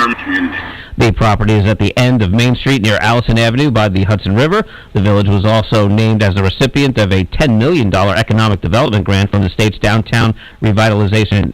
The property is at the end of Main Street near Allison Avenue by the Hudson River. The village was also named as the recipient of a $10 million economic development grant from the state's downtown revitalization.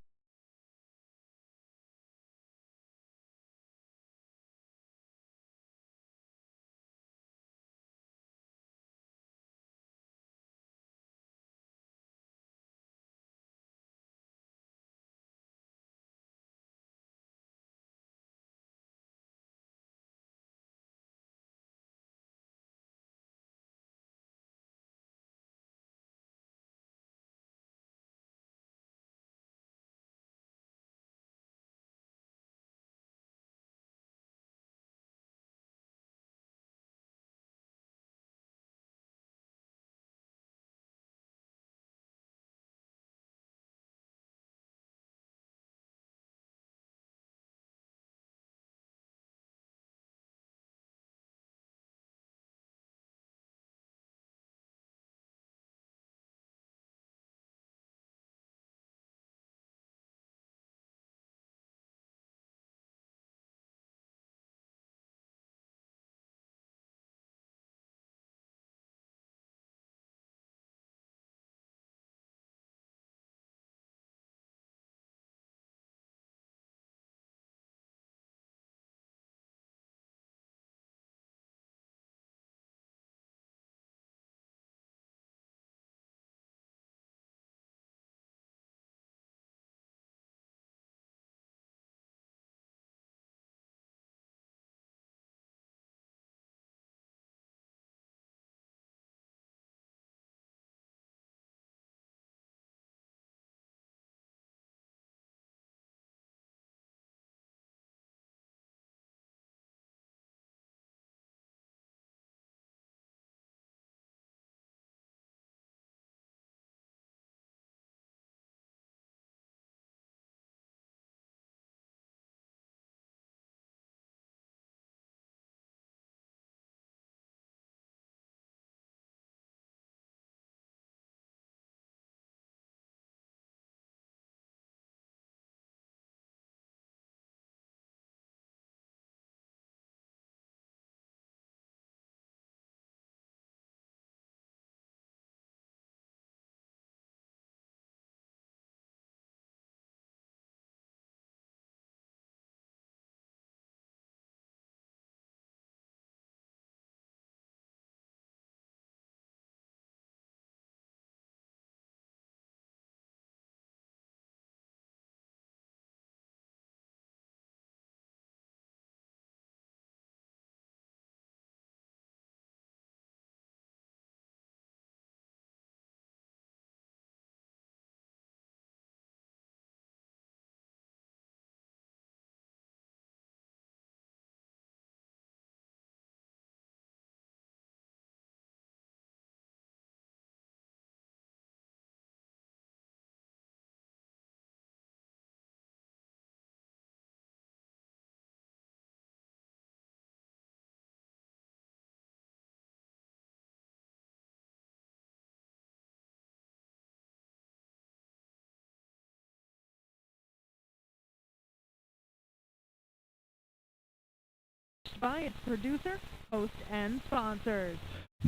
By its producer, host, and sponsors.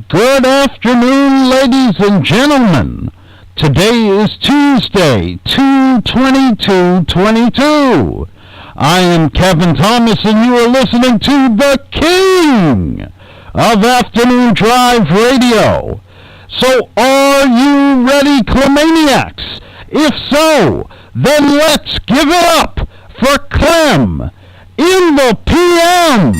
Good afternoon, ladies and gentlemen. Today is Tuesday, 2/22/22. I am Kevin Thomas, and you are listening to the King of Afternoon Drive Radio. So, are you ready, Clemaniacs? If so, then let's give it up for Clem in the PM.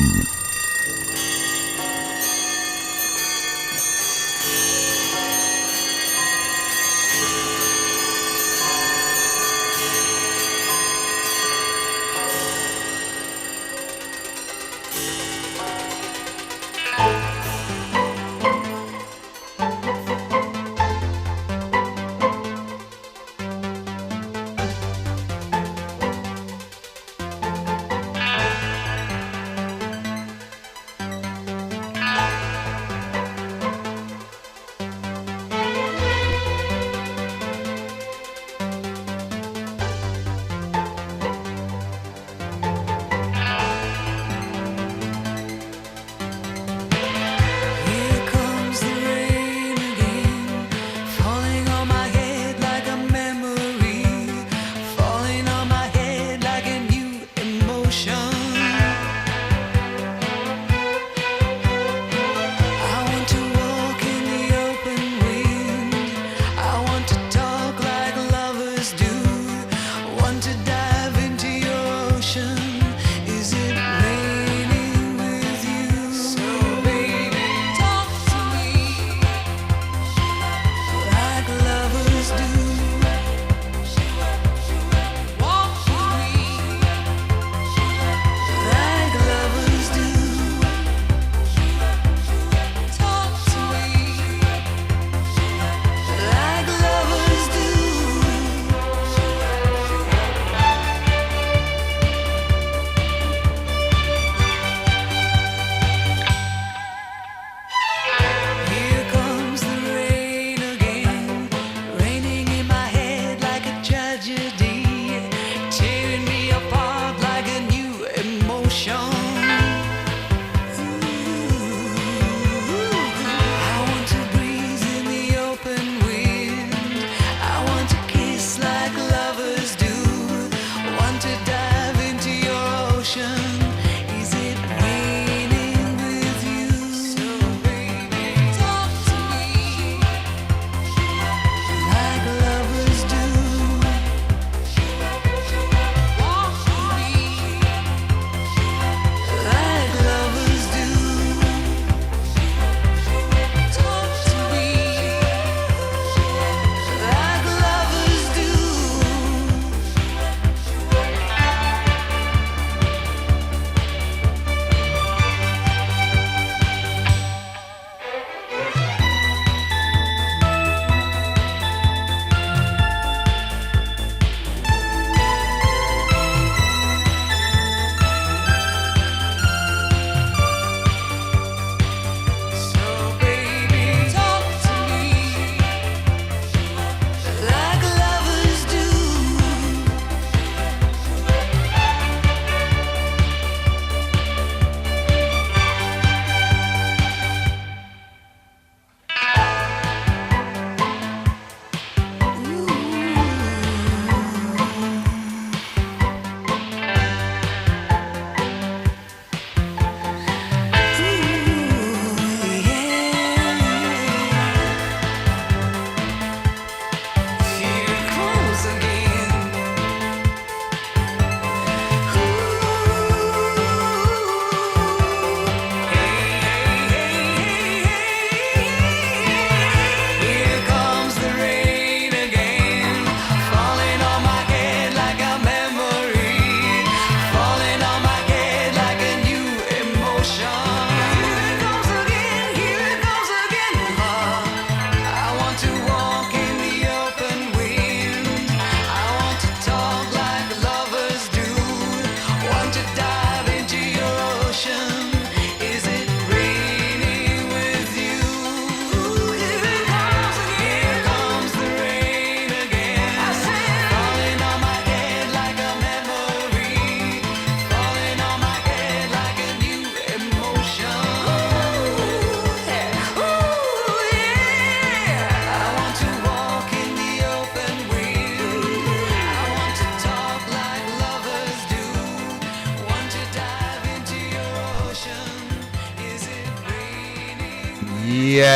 Yes,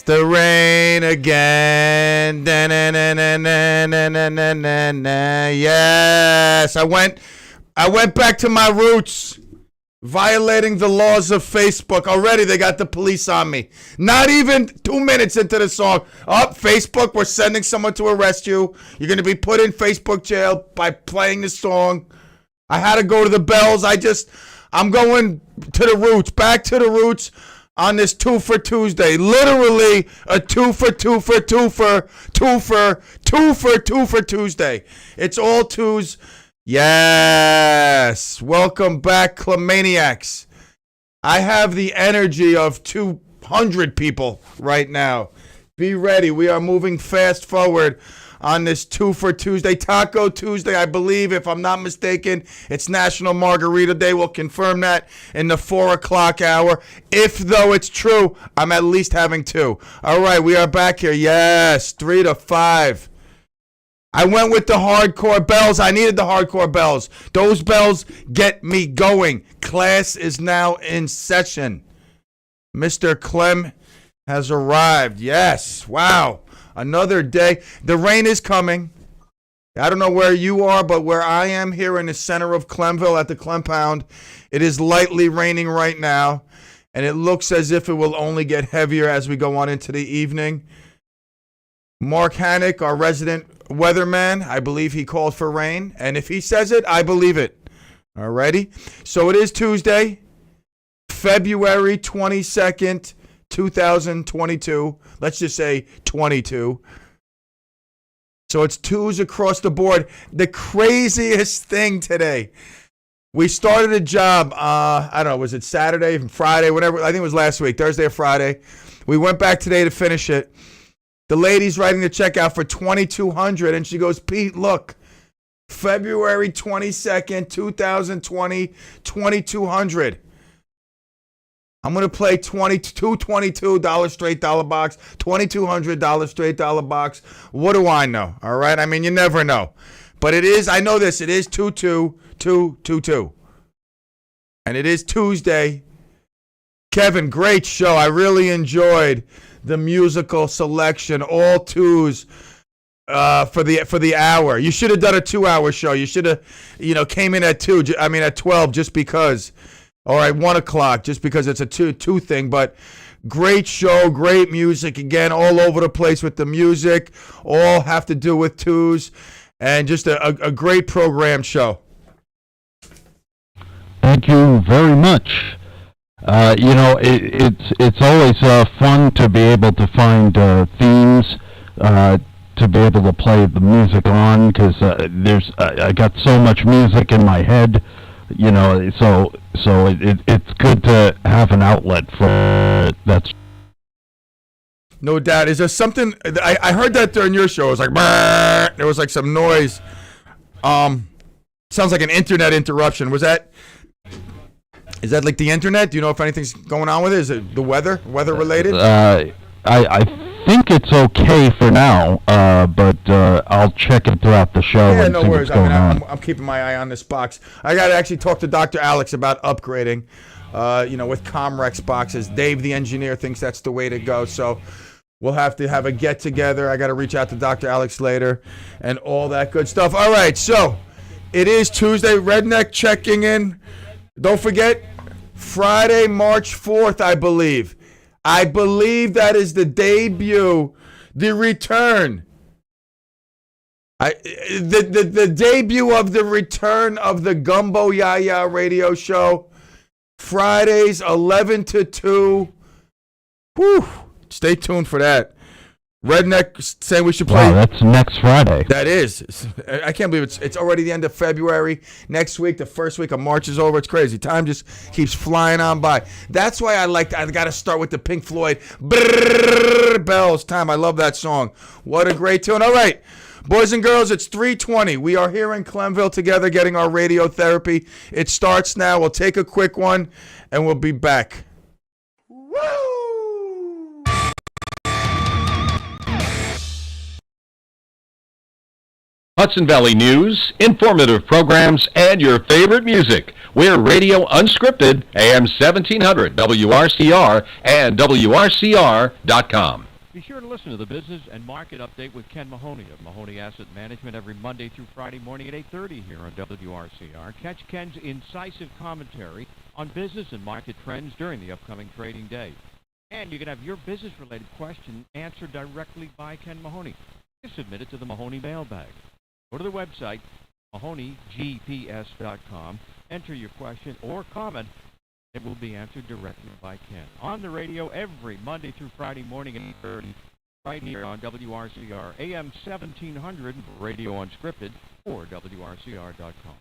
the rain again. Da-na-na-na-na-na-na-na-na. Yes, I went back to my roots, violating the laws of Facebook. Already they got the police on me. Not even 2 minutes into the song. Facebook, we're sending someone to arrest you. You're going to be put in Facebook jail by playing the song. I had to go to the bells. I'm going to the roots, back to the roots on this 2 for Tuesday. Literally a 2 for Tuesday. It's all twos. Yes. Welcome back, Clemaniacs. I have the energy of 200 people right now. Be ready. We are moving fast forward on this 2 for Tuesday. Taco Tuesday, I believe, if I'm not mistaken, it's National Margarita Day. We'll confirm that in the 4 o'clock hour. If, though, it's true, I'm at least having 2. All right, we are back here. Yes, 3 to 5. I went with the hardcore bells. I needed the hardcore bells. Those bells get me going. Class is now in session. Mr. Clem has arrived. Yes, wow. Another day. The rain is coming. I don't know where you are, but where I am here in the center of Clemville at the Clem Pound, it is lightly raining right now, and it looks as if it will only get heavier as we go on into the evening. Mark Hannick, our resident weatherman, I believe he called for rain, and if he says it, I believe it. Alrighty? So it is Tuesday, February 22nd, 2022. Let's just say 22. So it's twos across the board. The craziest thing today. We started a job, I don't know, was it Saturday, Friday, whatever. I think it was last week, Thursday or Friday. We went back today to finish it. The lady's writing the check out for $2,200, and she goes, Pete, look, February 22nd, 2020, $2,200. I'm going to play $22 straight dollar box, $2,200 straight dollar box. What do I know? All right. I mean, you never know. But it is, I know this, it is 2-2-2-2-2. And it is Tuesday. Kevin, great show. I really enjoyed the musical selection, all twos for the hour. You should have done a 2-hour show. You should have, came in at 12 just because. All right, 1 o'clock, just because it's a two thing. But great show, great music. Again, all over the place with the music. All have to do with twos. And just a great programmed show. Thank you very much. It's always fun to be able to find themes to be able to play the music on, because I got so much music in my head. So it's good to have an outlet for it. That's no doubt. Is there something I heard that during your show? It was like brrr, there was like some noise. Sounds like an internet interruption. Is that like the internet? Do you know if anything's going on with it? Is it the weather related? I think it's okay for now, but I'll check it throughout the show. Yeah, and no see worries. what's going on. I'm keeping my eye on this box. I got to actually talk to Dr. Alex about upgrading, with Comrex boxes. Dave, the engineer, thinks that's the way to go. So we'll have to have a get together. I got to reach out to Dr. Alex later and all that good stuff. All right, so it is Tuesday. Redneck checking in. Don't forget, Friday, March 4th, I believe. I believe that is the debut, the return. The debut of the return of the Gumbo Yaya radio show. Fridays, 11 to 2. Whew. Stay tuned for that. Redneck saying we should play. Wow, that's next Friday. That is. I can't believe it's already the end of February. Next week, the first week of March is over. It's crazy. Time just keeps flying on by. That's why I got to start with the Pink Floyd Brrr, Bells time. I love that song. What a great tune. All right, boys and girls, it's 3:20. We are here in Clemville together getting our radio therapy. It starts now. We'll take a quick one, and we'll be back. Woo! Hudson Valley News, informative programs, and your favorite music. We're Radio Unscripted, AM 1700, WRCR, and WRCR.com. Be sure to listen to the Business and Market Update with Ken Mahoney of Mahoney Asset Management every Monday through Friday morning at 8:30 here on WRCR. Catch Ken's incisive commentary on business and market trends during the upcoming trading day. And you can have your business-related question answered directly by Ken Mahoney. Just submit it to the Mahoney mailbag. Go to the website, MahoneyGPS.com, enter your question or comment. It will be answered directly by Ken. On the radio every Monday through Friday morning at 8:30, right here on WRCR, AM 1700, Radio Unscripted, or WRCR.com.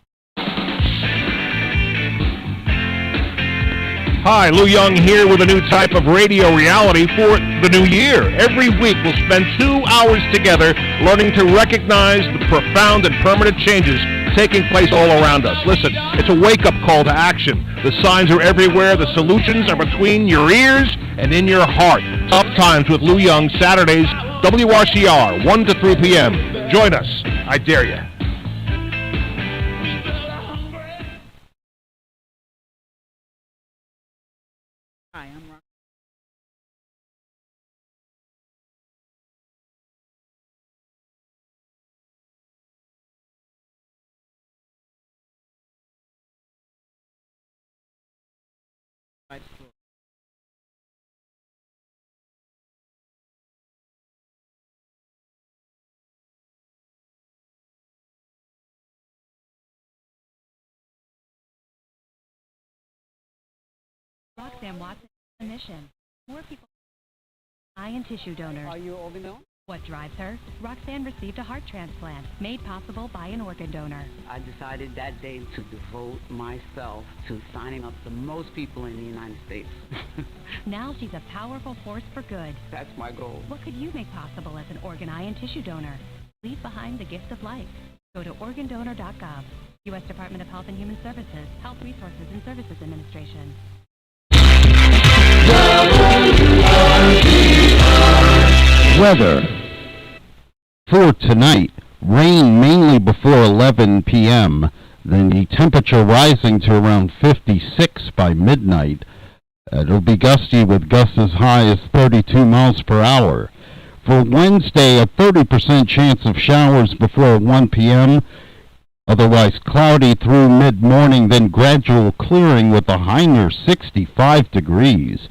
Hi, Lou Young here with a new type of radio reality for the new year. Every week we'll spend 2 hours together learning to recognize the profound and permanent changes taking place all around us. Listen, it's a wake-up call to action. The signs are everywhere. The solutions are between your ears and in your heart. Tough Times with Lou Young, Saturdays, WRCR, 1 to 3 p.m. Join us. I dare you. Hi, I'm Rob. Roxanne Watson on a mission. More people. Eye and tissue donor. Are you organ? What drives her? Roxanne received a heart transplant made possible by an organ donor. I decided that day to devote myself to signing up the most people in the United States. Now she's a powerful force for good. That's my goal. What could you make possible as an organ, eye, and tissue donor? Leave behind the gift of life. Go to organdonor.gov. U.S. Department of Health and Human Services, Health Resources and Services Administration. Weather. For tonight, rain mainly before 11 p.m., then the temperature rising to around 56 by midnight. It'll be gusty with gusts as high as 32 miles per hour. For Wednesday, a 30% chance of showers before 1 p.m., otherwise cloudy through mid-morning, then gradual clearing with a high near 65 degrees.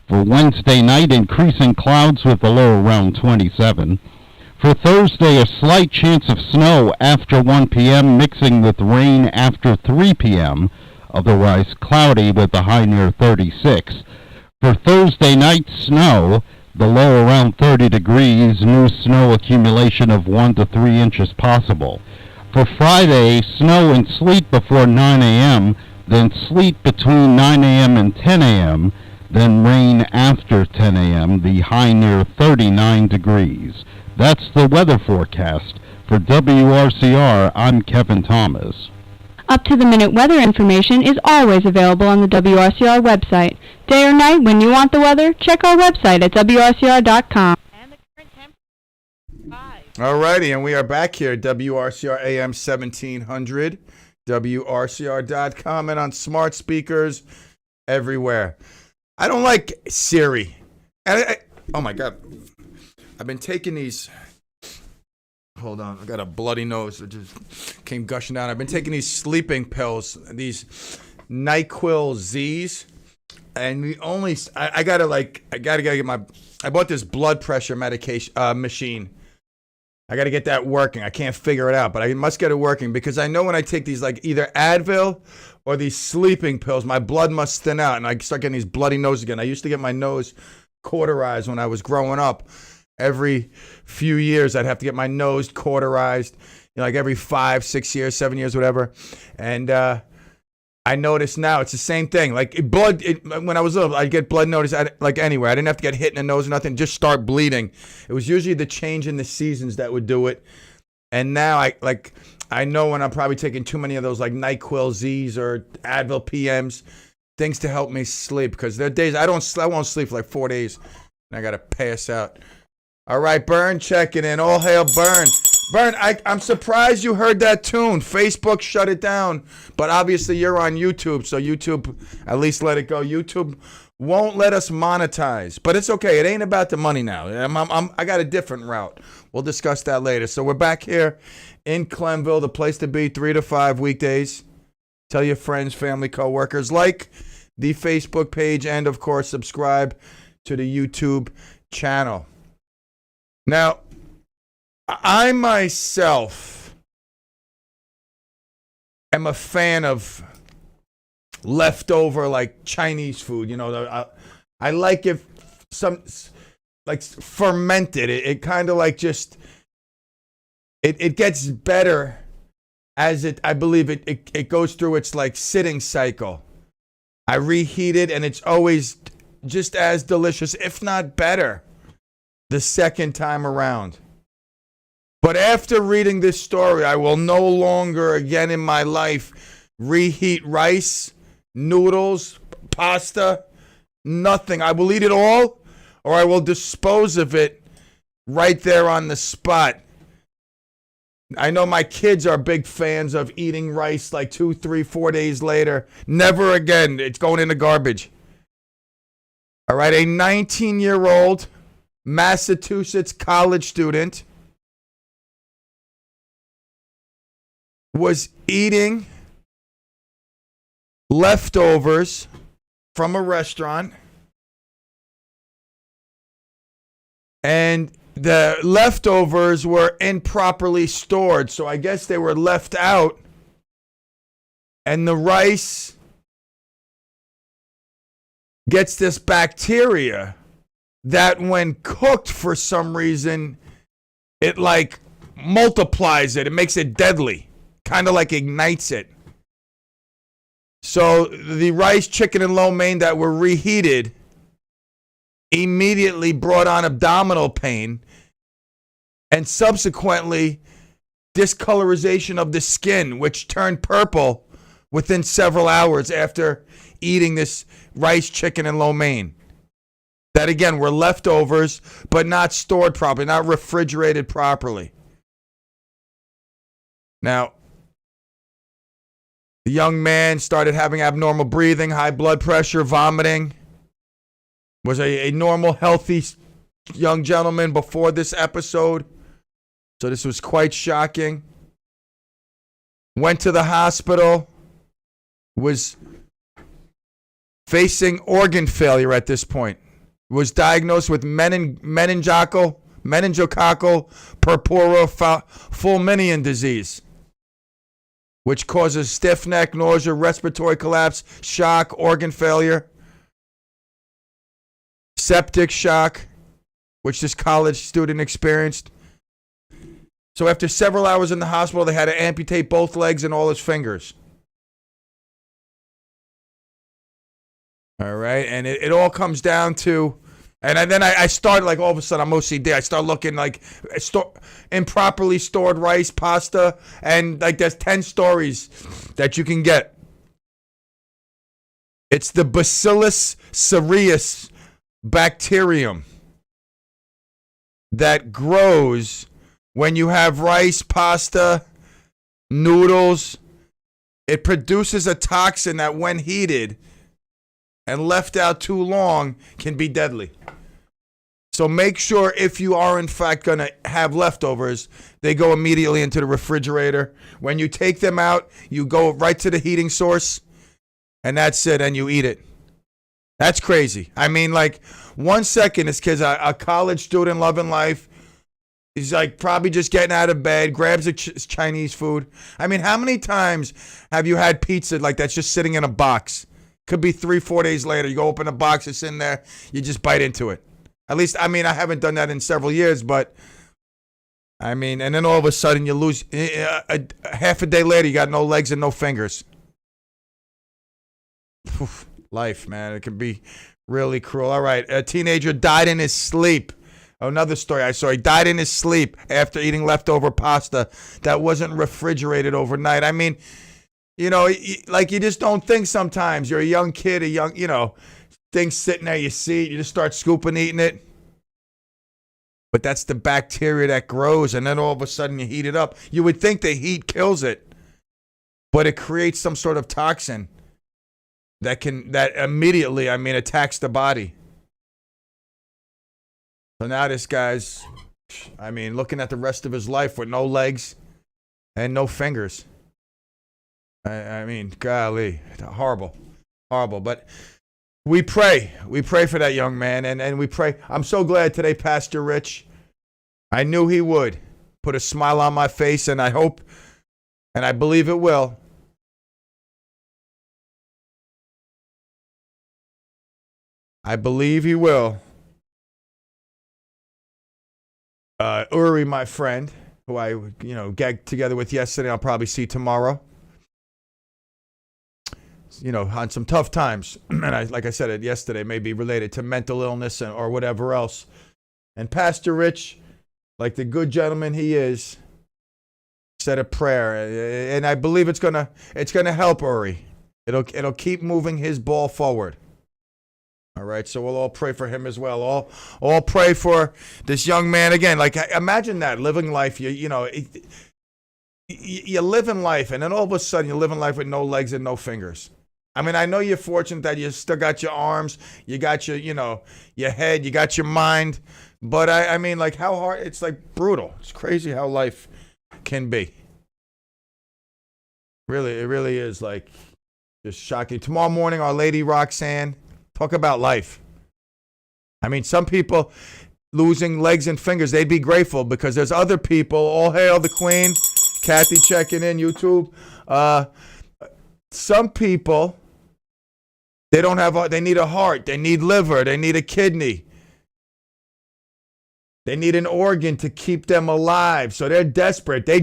For Wednesday night, increasing clouds with a low around 27. For Thursday, a slight chance of snow after 1 p.m., mixing with rain after 3 p.m., otherwise cloudy with a high near 36. For Thursday night, snow, the low around 30 degrees, new snow accumulation of 1 to 3 inches possible. For Friday, snow and sleet before 9 a.m., then sleet between 9 a.m. and 10 a.m., then rain after 10 a.m., the high near 39 degrees. That's the weather forecast. For WRCR, I'm Kevin Thomas. Up-to-the-minute weather information is always available on the WRCR website. Day or night, when you want the weather, check our website at WRCR.com. And the current temperature, 5. Alrighty, and we are back here at WRCR AM 1700, WRCR.com, and on smart speakers everywhere. I don't like Siri. Oh my God. I've been taking these. Hold on. I got a bloody nose that just came gushing down. I've been taking these sleeping pills, these NyQuil Z's. And I gotta get my, I bought this blood pressure medication, machine. I gotta get that working. I can't figure it out, but I must get it working because I know when I take these, like either Advil or these sleeping pills, my blood must thin out and I start getting these bloody noses again. I used to get my nose cauterized when I was growing up. Every few years, I'd have to get my nose cauterized, like every 5, 6 years, 7 years, whatever. And I notice now it's the same thing. Like when I was little, I'd get blood notice like anywhere. I didn't have to get hit in the nose or nothing, just start bleeding. It was usually the change in the seasons that would do it. And now I know when I'm probably taking too many of those like NyQuil Z's or Advil PMs, things to help me sleep, because there are days I won't sleep for like 4 days and I gotta pass out. All right, Burn checking in. All hail Burn. Vern, I'm surprised you heard that tune. Facebook shut it down, but obviously you're on YouTube, so YouTube at least let it go. YouTube won't let us monetize, but it's okay. It ain't about the money now. I got a different route. We'll discuss that later. So we're back here in Clemville, the place to be, 3 to 5 weekdays. Tell your friends, family, coworkers, like the Facebook page, and of course subscribe to the YouTube channel. Now, I myself am a fan of leftover, like, Chinese food. You know, I like it like fermented. It kind of like just it gets better as I believe it goes through its like sitting cycle. I reheat it and it's always just as delicious, if not better, the second time around. But after reading this story, I will no longer again in my life reheat rice, noodles, pasta, nothing. I will eat it all, or I will dispose of it right there on the spot. I know my kids are big fans of eating rice like 2, 3, 4 days later. Never again. It's going in the garbage. All right, a 19-year-old Massachusetts college student was eating leftovers from a restaurant, and the leftovers were improperly stored, so I guess they were left out, and the rice gets this bacteria that when cooked for some reason, it like multiplies it. It makes it deadly. Kind of like ignites it. So the rice, chicken, and lo mein that were reheated immediately brought on abdominal pain and subsequently discolorization of the skin, which turned purple within several hours after eating this rice, chicken, and lo mein. That again were leftovers, but not stored properly, not refrigerated properly. Now, the young man started having abnormal breathing, high blood pressure, vomiting. Was a normal, healthy young gentleman before this episode. So this was quite shocking. Went to the hospital. Was facing organ failure at this point. Was diagnosed with meningococcal purpura-fulminant disease, which causes stiff neck, nausea, respiratory collapse, shock, organ failure, septic shock, which this college student experienced. So after several hours in the hospital, they had to amputate both legs and all his fingers. All right, and it all comes down to, and then I started like all of a sudden I'm OCD. I start looking like improperly stored rice, pasta, and like there's 10 stories that you can get. It's the Bacillus cereus bacterium that grows when you have rice, pasta, noodles. It produces a toxin that when heated and left out too long can be deadly. So make sure if you are in fact going to have leftovers, they go immediately into the refrigerator. When you take them out, you go right to the heating source, and that's it, and you eat it. That's crazy. I mean, like, 1 second, this kid's a college student loving life. He's like probably just getting out of bed, grabs a Chinese food. I mean, how many times have you had pizza like that's just sitting in a box? Could be 3-4 days later. You go open a box, it's in there, you just bite into it. At least, I mean, I haven't done that in several years, but I mean, and then all of a sudden you lose, half a day later, you got no legs and no fingers. Life, man, it can be really cruel. All right, a teenager died in his sleep. Another story I saw, he died in his sleep after eating leftover pasta that wasn't refrigerated overnight. I mean, you know, like you just don't think sometimes. You're a young kid, things sitting there, you see it, you just start scooping, eating it. But that's the bacteria that grows, and then all of a sudden you heat it up. You would think the heat kills it, but it creates some sort of toxin that immediately, attacks the body. So now this guy's, looking at the rest of his life with no legs and no fingers. Golly, horrible. But we pray for that young man, and we pray. I'm so glad today, Pastor Rich. I knew he would put a smile on my face, and I hope, and I believe it will. I believe he will. Uri, my friend, who I, gagged together with yesterday, I'll probably see tomorrow. On some tough times, and like I said it yesterday, maybe related to mental illness or whatever else. And Pastor Rich, like the good gentleman he is, said a prayer, and I believe it's gonna help Uri. It'll keep moving his ball forward. All right, so we'll all pray for him as well. All pray for this young man again. Like, imagine that, living life. You live in life, and then all of a sudden you're living life with no legs and no fingers. I know you're fortunate that you still got your arms, you got your, your head, you got your mind. But like how hard, it's like brutal. It's crazy how life can be. Really, it really is like just shocking. Tomorrow morning, Our Lady Roxanne, talk about life. Some people losing legs and fingers, they'd be grateful because there's other people. All hail the Queen. Kathy checking in, YouTube. Some people, they need a heart, they need liver, they need a kidney. They need an organ to keep them alive. So they're desperate. They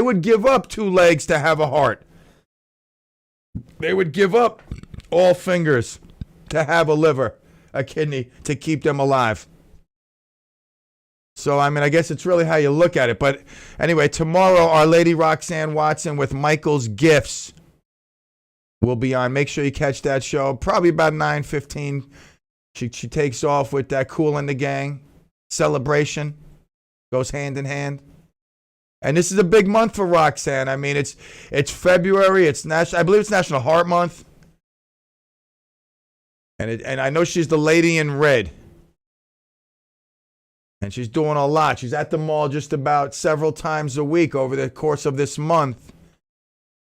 would give up 2 legs to have a heart. They would give up all fingers to have a liver, a kidney to keep them alive. So, I guess it's really how you look at it. But anyway, tomorrow, Our Lady Roxanne Watson with Michael's Gifts will be on. Make sure you catch that show. Probably about 9:15. She takes off with that Kool and the Gang celebration. Goes hand in hand. And this is a big month for Roxanne. It's February. I believe it's National Heart Month. And I know she's the lady in red. And she's doing a lot. She's at the mall just about several times a week over the course of this month,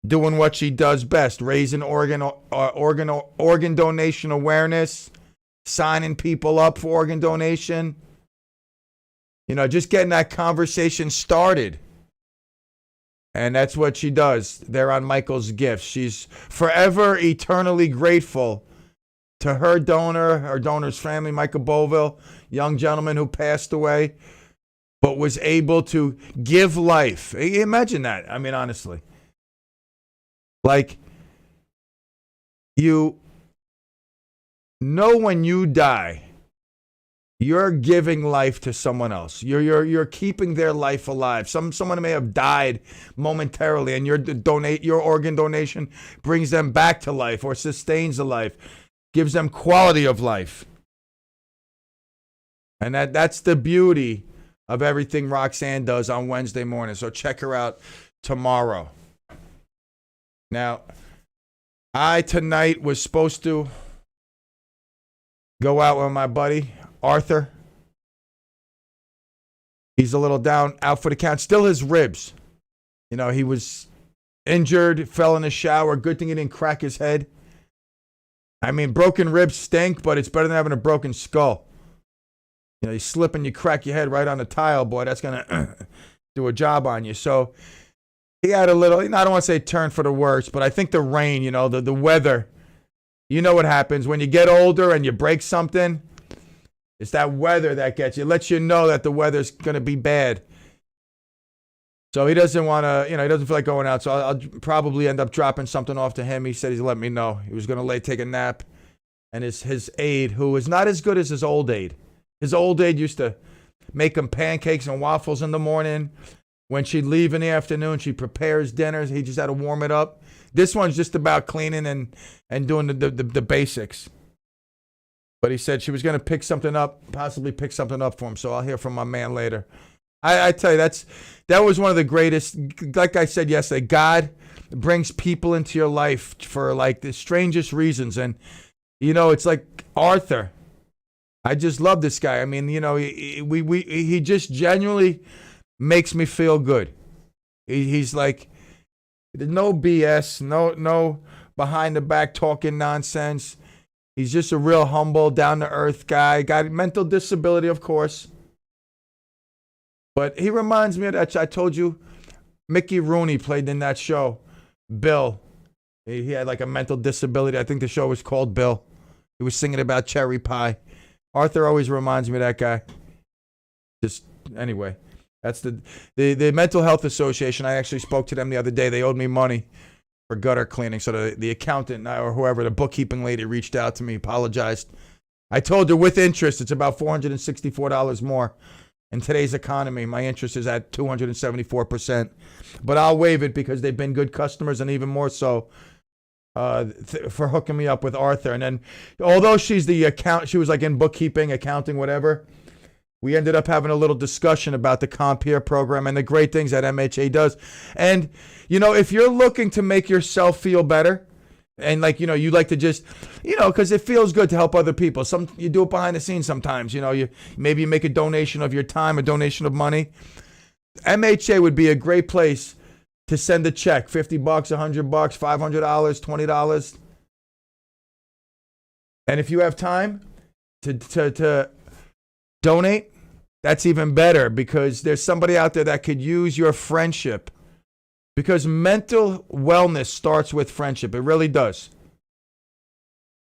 doing what she does best, raising organ donation awareness, signing people up for organ donation. Just getting that conversation started. And that's what she does there on Michael's Gifts. She's forever, eternally grateful to her donor's family, Michael Boville, young gentleman who passed away, but was able to give life. Imagine that. Honestly. Like, you know when you die, you're giving life to someone else. You're keeping their life alive. Someone may have died momentarily, and your organ donation brings them back to life or sustains the life, gives them quality of life. And that's the beauty of everything Roxanne does on Wednesday morning. So check her out tomorrow. Now, I tonight was supposed to go out with my buddy Arthur. He's a little down, out for the count. Still his ribs. He was injured, fell in the shower. Good thing he didn't crack his head. Broken ribs stink, but it's better than having a broken skull. You slip and you crack your head right on the tile, boy. That's going to do a job on you. So he had a little, I don't want to say turn for the worse, but I think the rain, the weather, what happens when you get older and you break something. It's that weather that gets you. It lets you know that the weather's going to be bad. So he doesn't want to, he doesn't feel like going out. So I'll probably end up dropping something off to him. He said he's let me know. He was going to take a nap. And his aide, who is not as good as his old aide. His old aide used to make him pancakes and waffles in the morning. When she'd leave in the afternoon, she prepares dinners. He just had to warm it up. This one's just about cleaning and doing the basics. But he said she was going to possibly pick something up for him. So I'll hear from my man later. I tell you, that was one of the greatest. Like I said yesterday, God brings people into your life for like the strangest reasons. And, it's like Arthur. I just love this guy. I mean, he just genuinely makes me feel good. He's like, no BS, no behind the back talking nonsense. He's just a real humble, down to earth guy. Got mental disability, of course. But he reminds me of that. I told you, Mickey Rooney played in that show. Bill. He had like a mental disability. I think the show was called Bill. He was singing about cherry pie. Arthur always reminds me of that guy. Just, anyway. That's the Mental Health Association. I actually spoke to them the other day. They owed me money for gutter cleaning. So the accountant or whoever, the bookkeeping lady, reached out to me, apologized. I told her with interest, it's about $464 more. In today's economy, my interest is at 274%. But I'll waive it because they've been good customers, and even more so for hooking me up with Arthur. And then, although she's she was like in bookkeeping, accounting, whatever, we ended up having a little discussion about the Compere program and the great things that MHA does. And, if you're looking to make yourself feel better, and you like to just, because it feels good to help other people. You do it behind the scenes sometimes, maybe you make a donation of your time, a donation of money. MHA would be a great place to send a check, $50, $100, $500, $20. And if you have time to donate, that's even better, because there's somebody out there that could use your friendship. Because mental wellness starts with friendship. It really does.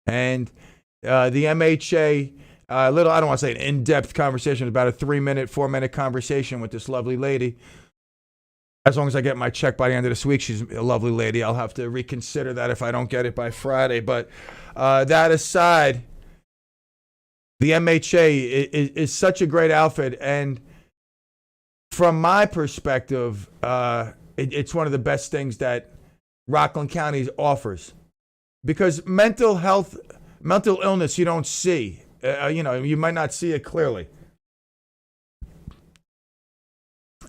And the MHA, I don't want to say an in-depth conversation, about a 4-minute conversation with this lovely lady. As long as I get my check by the end of this week, she's a lovely lady. I'll have to reconsider that if I don't get it by Friday. But that aside, the MHA is such a great outfit. And from my perspective, it's one of the best things that Rockland County offers, because mental illness you don't see. You might not see it clearly.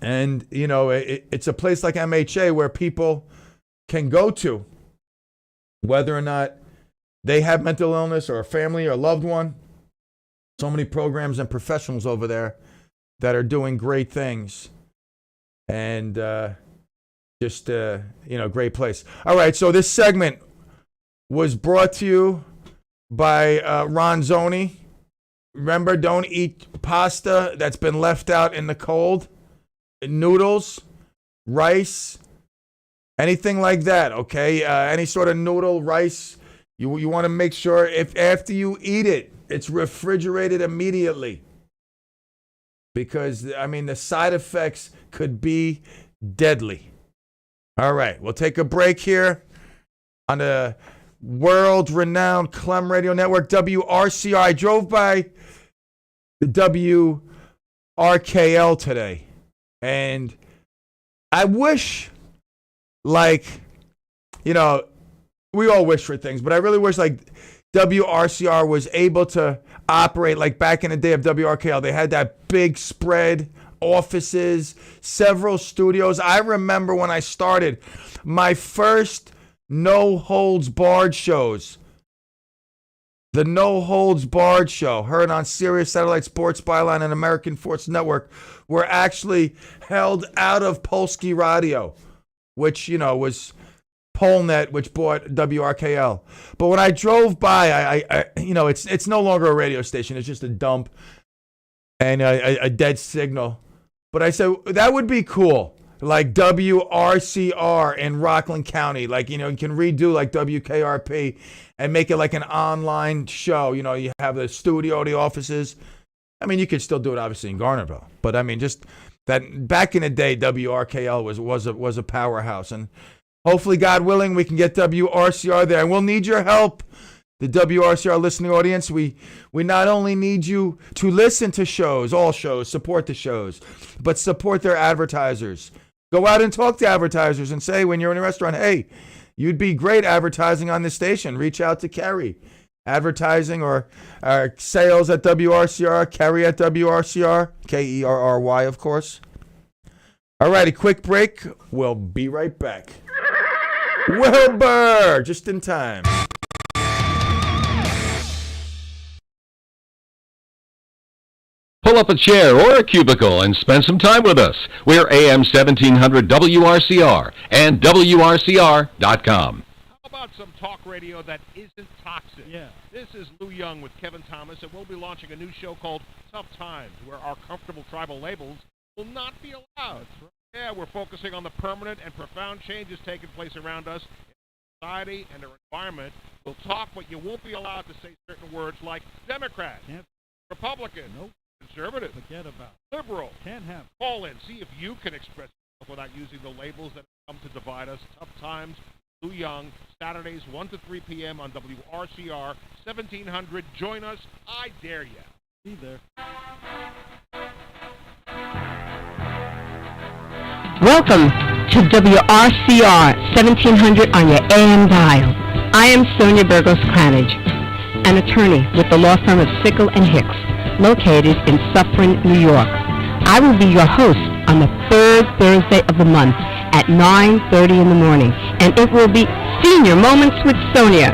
And, it's a place like MHA where people can go to, whether or not they have mental illness or a family or a loved one. So many programs and professionals over there that are doing great things. And, great place. All right, so this segment was brought to you by Ronzoni. Remember, don't eat pasta that's been left out in the cold. Noodles, rice, anything like that, okay? Any sort of noodle, rice, you want to make sure if after you eat it, it's refrigerated immediately. Because, the side effects could be deadly. All right, we'll take a break here on the world-renowned Clem Radio Network, WRCR. I drove by the WRKL today, and I wish, we all wish for things, but I really wish, WRCR was able to operate like back in the day of WRKL. They had that big spread, offices, several studios. I remember when I started my first No Holds Barred shows. The No Holds Barred show, heard on Sirius Satellite Sports Byline and American Force Network, were actually held out of Polsky Radio, which, was Polnet, which bought WRKL. But when I drove by, it's no longer a radio station. It's just a dump and a dead signal. But I said, that would be cool. Like WRCR in Rockland County. You can redo like WKRP and make it like an online show. You have the studio, the offices. You could still do it obviously in Garnerville. But just that back in the day, WRKL was a powerhouse. And hopefully, God willing, we can get WRCR there. And we'll need your help. The WRCR listening audience, we not only need you to listen to shows, all shows, support the shows, but support their advertisers. Go out and talk to advertisers and say when you're in a restaurant, hey, you'd be great advertising on this station. Reach out to Kerry. advertising or sales at WRCR, Kerry at WRCR, Kerry, of course. Alrighty, quick break. We'll be right back. Wilbur, just in time. Pull up a chair or a cubicle and spend some time with us. We're AM 1700 WRCR and WRCR.com. How about some talk radio that isn't toxic? Yeah. This is Lou Young with Kevin Thomas, and we'll be launching a new show called Tough Times, where our comfortable tribal labels will not be allowed. That's right. Yeah, we're focusing on the permanent and profound changes taking place around us in society and our environment. We'll talk, but you won't be allowed to say certain words like Democrat, Republican, conservative, forget about liberal. Can't have. Call in, see if you can express yourself without using the labels that come to divide us. Tough Times, Lou Young, Saturdays 1 to 3 p.m. on WRCR 1700. Join us. I dare you. Be there. Welcome to WRCR 1700 on your AM dial. I am Sonia Burgos-Cranage, an attorney with the law firm of Sickle and Hicks, located in Suffern, New York. I will be your host on the third Thursday of the month at 9:30 in the morning, and it will be Senior Moments with Sonia.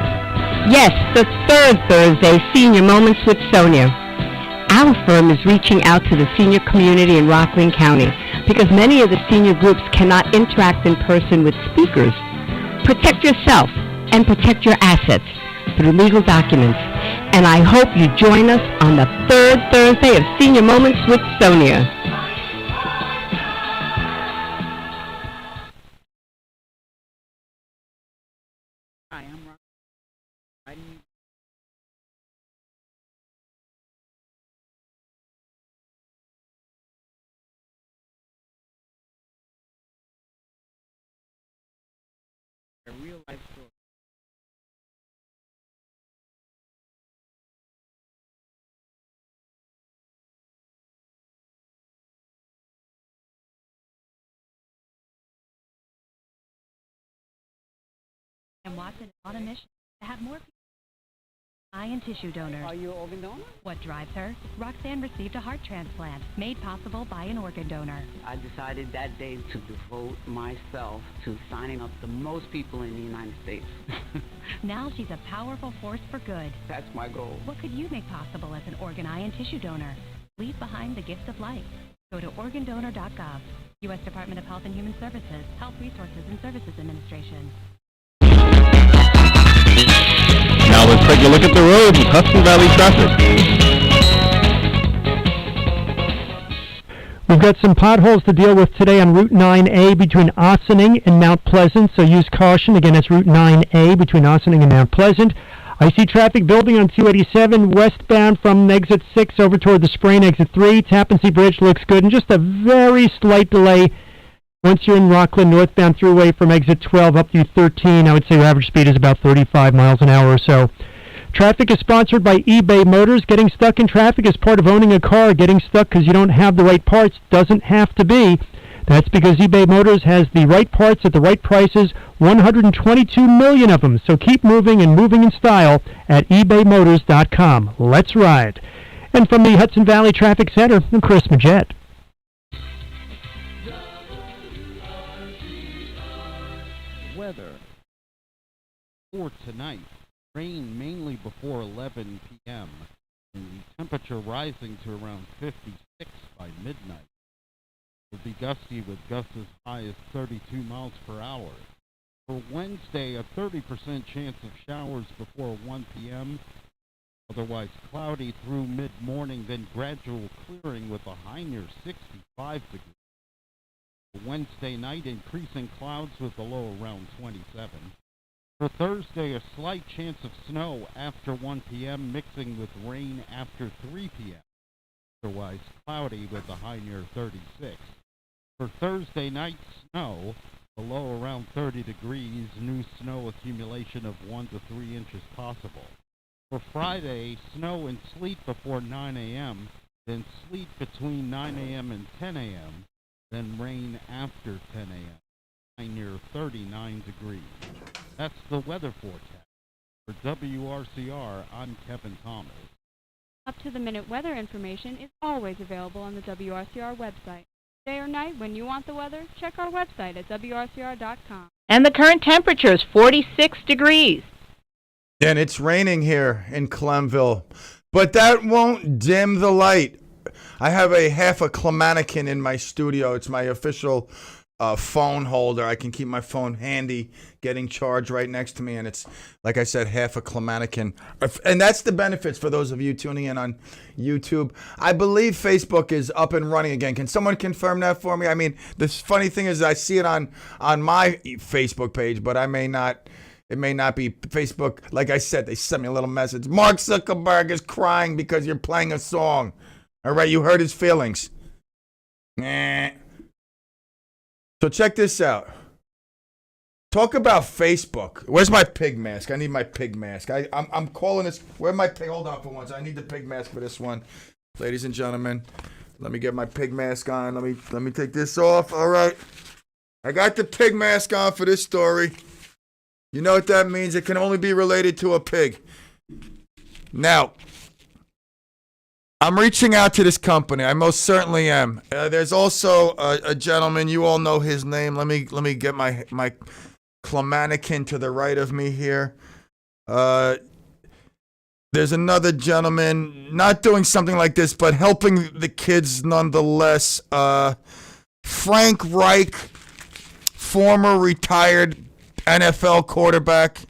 Yes, the third Thursday, Senior Moments with Sonia. Our firm is reaching out to the senior community in Rockland County because many of the senior groups cannot interact in person with speakers. Protect yourself and protect your assets through legal documents. And I hope you join us on the third Thursday of Senior Moments with Sonia. Hi, I'm Rob. A real life story. And Watson is on a mission to have more people. Eye and tissue donors. Are you an organ donor? What drives her? Roxanne received a heart transplant made possible by an organ donor. I decided that day to devote myself to signing up the most people in the United States. Now she's a powerful force for good. That's my goal. What could you make possible as an organ, eye, and tissue donor? Leave behind the gift of life. Go to organdonor.gov. U.S. Department of Health and Human Services, Health Resources and Services Administration. Now let's take a look at the road with Hudson Valley traffic. We've got some potholes to deal with today on Route 9A between Ossining and Mount Pleasant, so use caution. Again, it's Route 9A between Ossining and Mount Pleasant. I see traffic building on 287 westbound from exit 6 over toward the Sprain exit 3. Tappan Zee Bridge looks good, and just a very slight delay once you're in Rockland northbound thruway from exit 12 up to 13. I would say your average speed is about 35 miles an hour or so. Traffic is sponsored by eBay Motors. Getting stuck in traffic is part of owning a car. Getting stuck because you don't have the right parts doesn't have to be. That's because eBay Motors has the right parts at the right prices, 122 million of them. So keep moving and moving in style at ebaymotors.com. Let's ride. And from the Hudson Valley Traffic Center, I'm Chris Majette. Weather for tonight. Rain mainly before 11 p.m. and the temperature rising to around 56 by midnight. It will be gusty with gusts as high as 32 miles per hour. For Wednesday, a 30% chance of showers before 1 p.m. Otherwise cloudy through mid-morning, then gradual clearing with a high near 65 degrees. For Wednesday night, increasing clouds with a low around 27. For Thursday, a slight chance of snow after 1 p.m. mixing with rain after 3 p.m. Otherwise cloudy with a high near 36. For Thursday night, snow, a low around 30 degrees, new snow accumulation of 1 to 3 inches possible. For Friday, snow and sleet before 9 a.m., then sleet between 9 a.m. and 10 a.m., then rain after 10 a.m., high near 39 degrees. That's the weather forecast. For WRCR, I'm Kevin Thomas. Up-to-the-minute weather information is always available on the WRCR website. Day or night, when you want the weather, check our website at WRCR.com. And the current temperature is 46 degrees. And it's raining here in Clemville. But that won't dim the light. I have half a Clemanican in my studio. It's my official phone holder. I can keep my phone handy, getting charged right next to me, and it's, like I said, half a Clemanican. And that's the benefits for those of you tuning in on YouTube. I believe Facebook is up and running again. Can someone confirm that for me? I mean, the funny thing is I see it on my Facebook page, but I may not. It may not be Facebook. Like I said, they sent me a little message. Mark Zuckerberg is crying because you're playing a song. All right, you hurt his feelings. Nah. So check this out. Talk about Facebook. Where's my pig mask? I need my pig mask. I'm calling this. Where's my pig? Hold on for once. I need the pig mask for this one, ladies and gentlemen. Let me get my pig mask on. Let me take this off. All right, I got the pig mask on for this story. You know what that means? It can only be related to a pig. Now, I'm reaching out to this company. I most certainly am. There's also a gentleman. You all know his name. Let me get my Clemanican to the right of me here. There's another gentleman not doing something like this, but helping the kids nonetheless. Frank Reich, former retired NFL quarterback.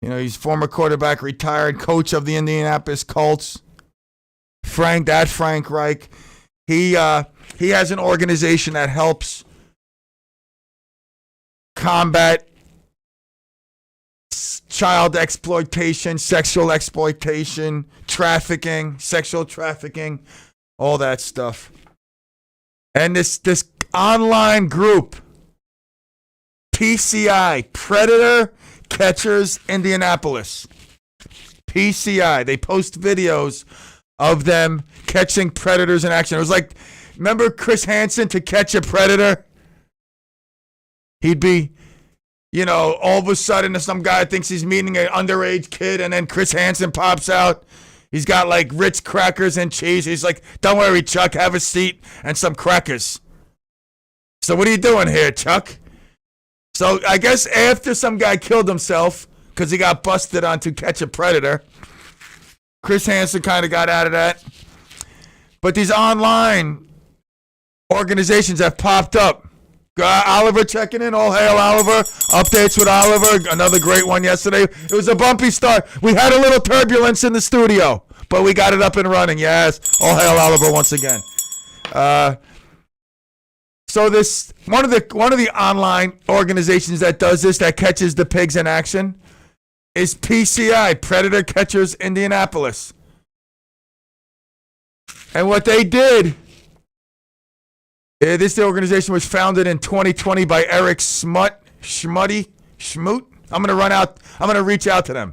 You know, he's former quarterback, retired coach of the Indianapolis Colts. Frank Reich. He has an organization that helps combat child exploitation, sexual exploitation, trafficking, sexual trafficking, all that stuff. And this online group, PCI, Predator Catchers Indianapolis. PCI. They post videos of them catching predators in action. It was like, remember Chris Hansen to catch a predator? He'd be, you know, all of a sudden some guy thinks he's meeting an underage kid, and then Chris Hansen pops out. He's got like Ritz crackers and cheese. He's like, don't worry, Chuck, have a seat and some crackers. So what are you doing here, Chuck? So I guess after some guy killed himself because he got busted on to catch a predator, Chris Hansen kind of got out of that. But these online organizations have popped up. Oliver checking in. All hail Oliver. Updates with Oliver. Another great one yesterday. It was a bumpy start. We had a little turbulence in the studio, but we got it up and running. Yes. All hail Oliver once again. So this one of the online organizations that does this, that catches the pigs in action, is PCI, Predator Catchers Indianapolis. And what they did, this organization was founded in 2020 by Eric Schmoot. I'm gonna reach out to them.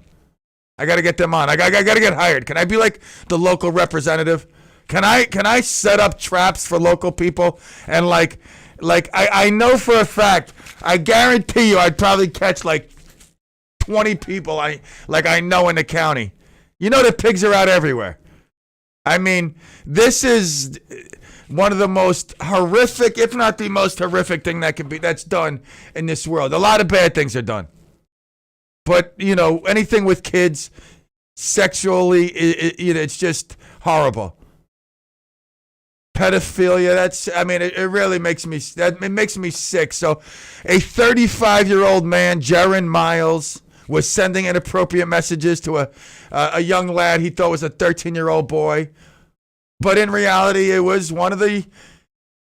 I gotta get them on. I gotta get hired. Can I be like the local representative? Can I set up traps for local people? And like I know for a fact, I guarantee you I'd probably catch like 20 people I know in the county. You know the pigs are out everywhere. I mean, this is one of the most horrific, if not the most horrific thing that's done in this world. A lot of bad things are done. But, you know, anything with kids sexually, it's just horrible. Pedophilia, it really makes me sick. So a 35-year-old man, Jaron Miles, was sending inappropriate messages to a young lad he thought was a 13-year-old boy. But in reality, it was one of the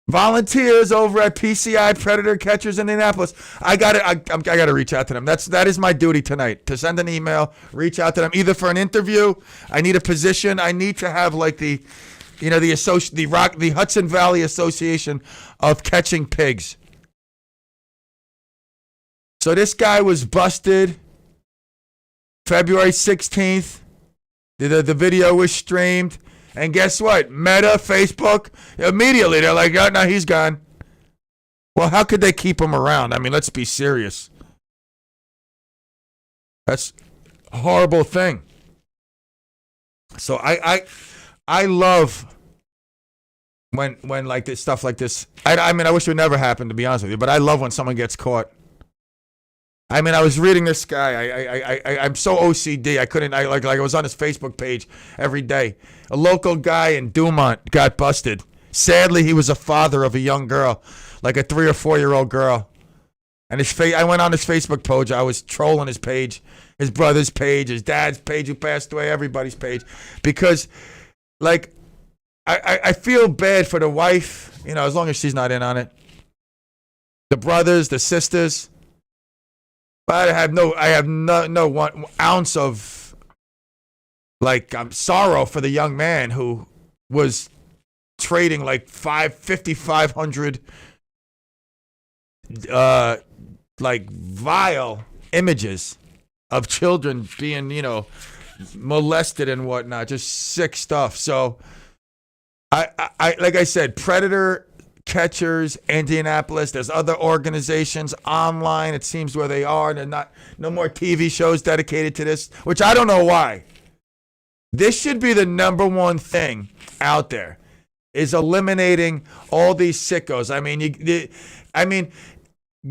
volunteers over at PCI Predator Catchers in Indianapolis. I got to reach out to them. That is my duty tonight, to send an email, reach out to them, either for an interview. I need a position. I need to have like the Hudson Valley Association of Catching Pigs. So this guy was busted February 16th. The video was streamed. And guess what? Meta, Facebook, immediately they're like, oh, no, he's gone. Well, how could they keep him around? I mean, let's be serious. That's a horrible thing. So I love when like this stuff like this. I mean, I wish it would never happen, to be honest with you, but I love when someone gets caught. I mean, I was reading this guy. I'm so OCD. I was on his Facebook page every day. A local guy in Dumont got busted. Sadly, he was a father of a young girl, like a 3 or 4 year old girl. And I went on his Facebook page. I was trolling his page, his brother's page, his dad's page who passed away, everybody's page, because, like, I feel bad for the wife, you know, as long as she's not in on it. The brothers, the sisters. But I have no 1 ounce of, like, sorrow for the young man who was trading like 5,500 like vile images of children being, you know, molested and whatnot, just sick stuff. So I like I said, Predator catchers, Indianapolis, there's other organizations online, it seems, where they are. They're not, no more TV shows dedicated to this, which I don't know why. This should be the number one thing out there, is eliminating all these sickos. I mean,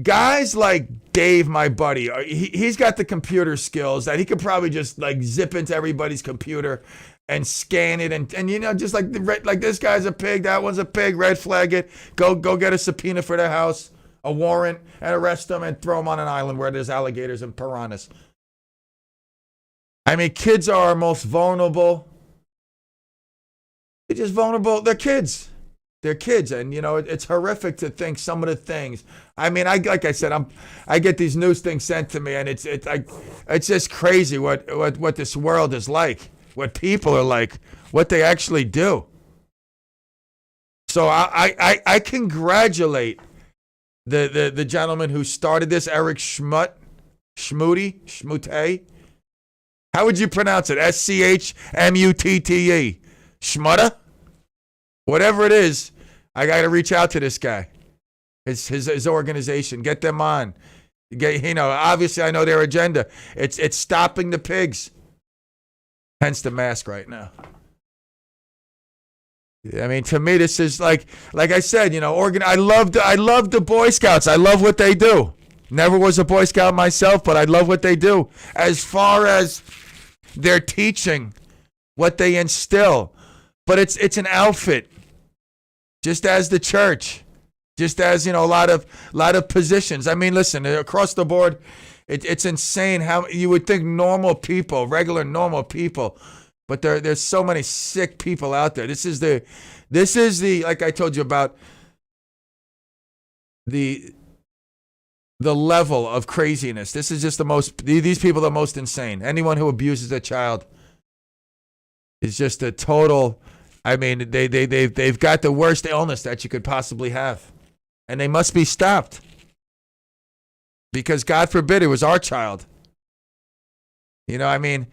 guys like Dave, my buddy, he's got the computer skills that he could probably just like zip into everybody's computer and scan it, and you know, just like this guy's a pig, that one's a pig, red flag it, go get a subpoena for their house, a warrant, and arrest them and throw them on an island where there's alligators and piranhas. I mean, kids are our most vulnerable. They're just vulnerable. They're kids. They're kids, and you know, it's horrific to think some of the things. I mean, like I said, I get these news things sent to me, and it's just crazy what this world is like. What people are like, what they actually do. So I congratulate the gentleman who started this, Eric Schmute. How would you pronounce it? SCHMUTTE. Schmutta? Whatever it is, I got to reach out to this guy. His organization. Get them on. You know, obviously I know their agenda. It's stopping the pigs. Hence the mask right now. I mean, to me, this is like I said, you know, I love the Boy Scouts. I love what they do. Never was a Boy Scout myself, but I love what they do. As far as their teaching, what they instill, but it's an outfit, just as the church, just as, you know, a lot of positions. I mean, listen, across the board. It's insane how you would think regular normal people, but there's so many sick people out there. This is the like I told you about the level of craziness. This is just these people are the most insane. Anyone who abuses a child is just a total. I mean, they've got the worst illness that you could possibly have, and they must be stopped. Because God forbid it was our child. You know, I mean,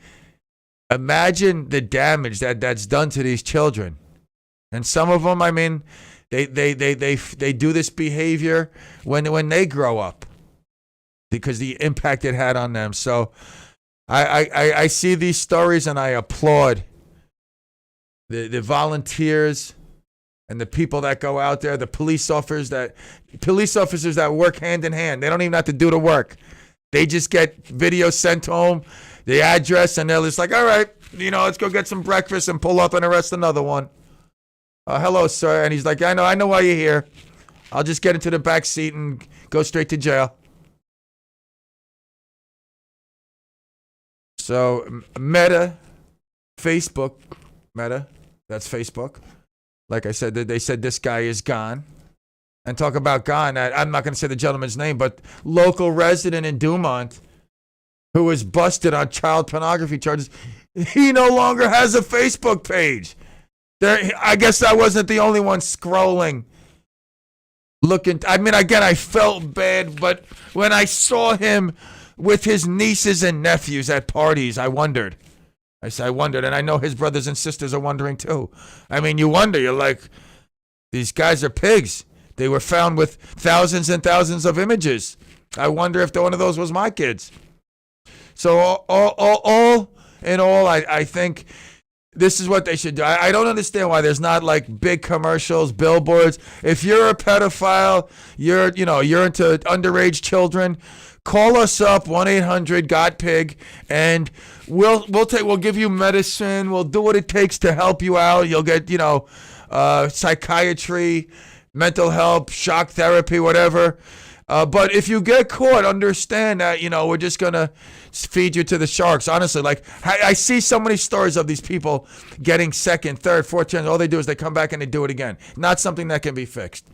imagine the damage that's done to these children. And some of them, I mean, they do this behavior when they grow up because the impact it had on them. So I see these stories and I applaud the volunteers and the people that go out there, the police officers that work hand in hand. They don't even have to do the work. They just get video sent home, the address, and they're just like, all right, you know, let's go get some breakfast and pull up and arrest another one. Hello, sir. And he's like, I know why you're here. I'll just get into the back seat and go straight to jail. So Meta, that's Facebook. Like I said, they said this guy is gone. And talk about gone. I'm not going to say the gentleman's name, but local resident in Dumont who was busted on child pornography charges. He no longer has a Facebook page. I guess I wasn't the only one scrolling. I mean, again, I felt bad, but when I saw him with his nieces and nephews at parties, I wondered. I wondered, and I know his brothers and sisters are wondering too. I mean, you wonder, you're like, these guys are pigs. They were found with thousands and thousands of images. I wonder if one of those was my kids. So all in all, I think this is what they should do. I don't understand why there's not like big commercials, billboards. If you're a pedophile, you're into underage children, call us up 1-800-GOT-PIG, and we'll give you medicine. We'll do what it takes to help you out. You'll get psychiatry, mental health, shock therapy, whatever. But if you get caught, understand that, we're just going to feed you to the sharks. Honestly, like, I see so many stories of these people getting second, third, fourth chance. All they do is they come back and they do it again. Not something that can be fixed.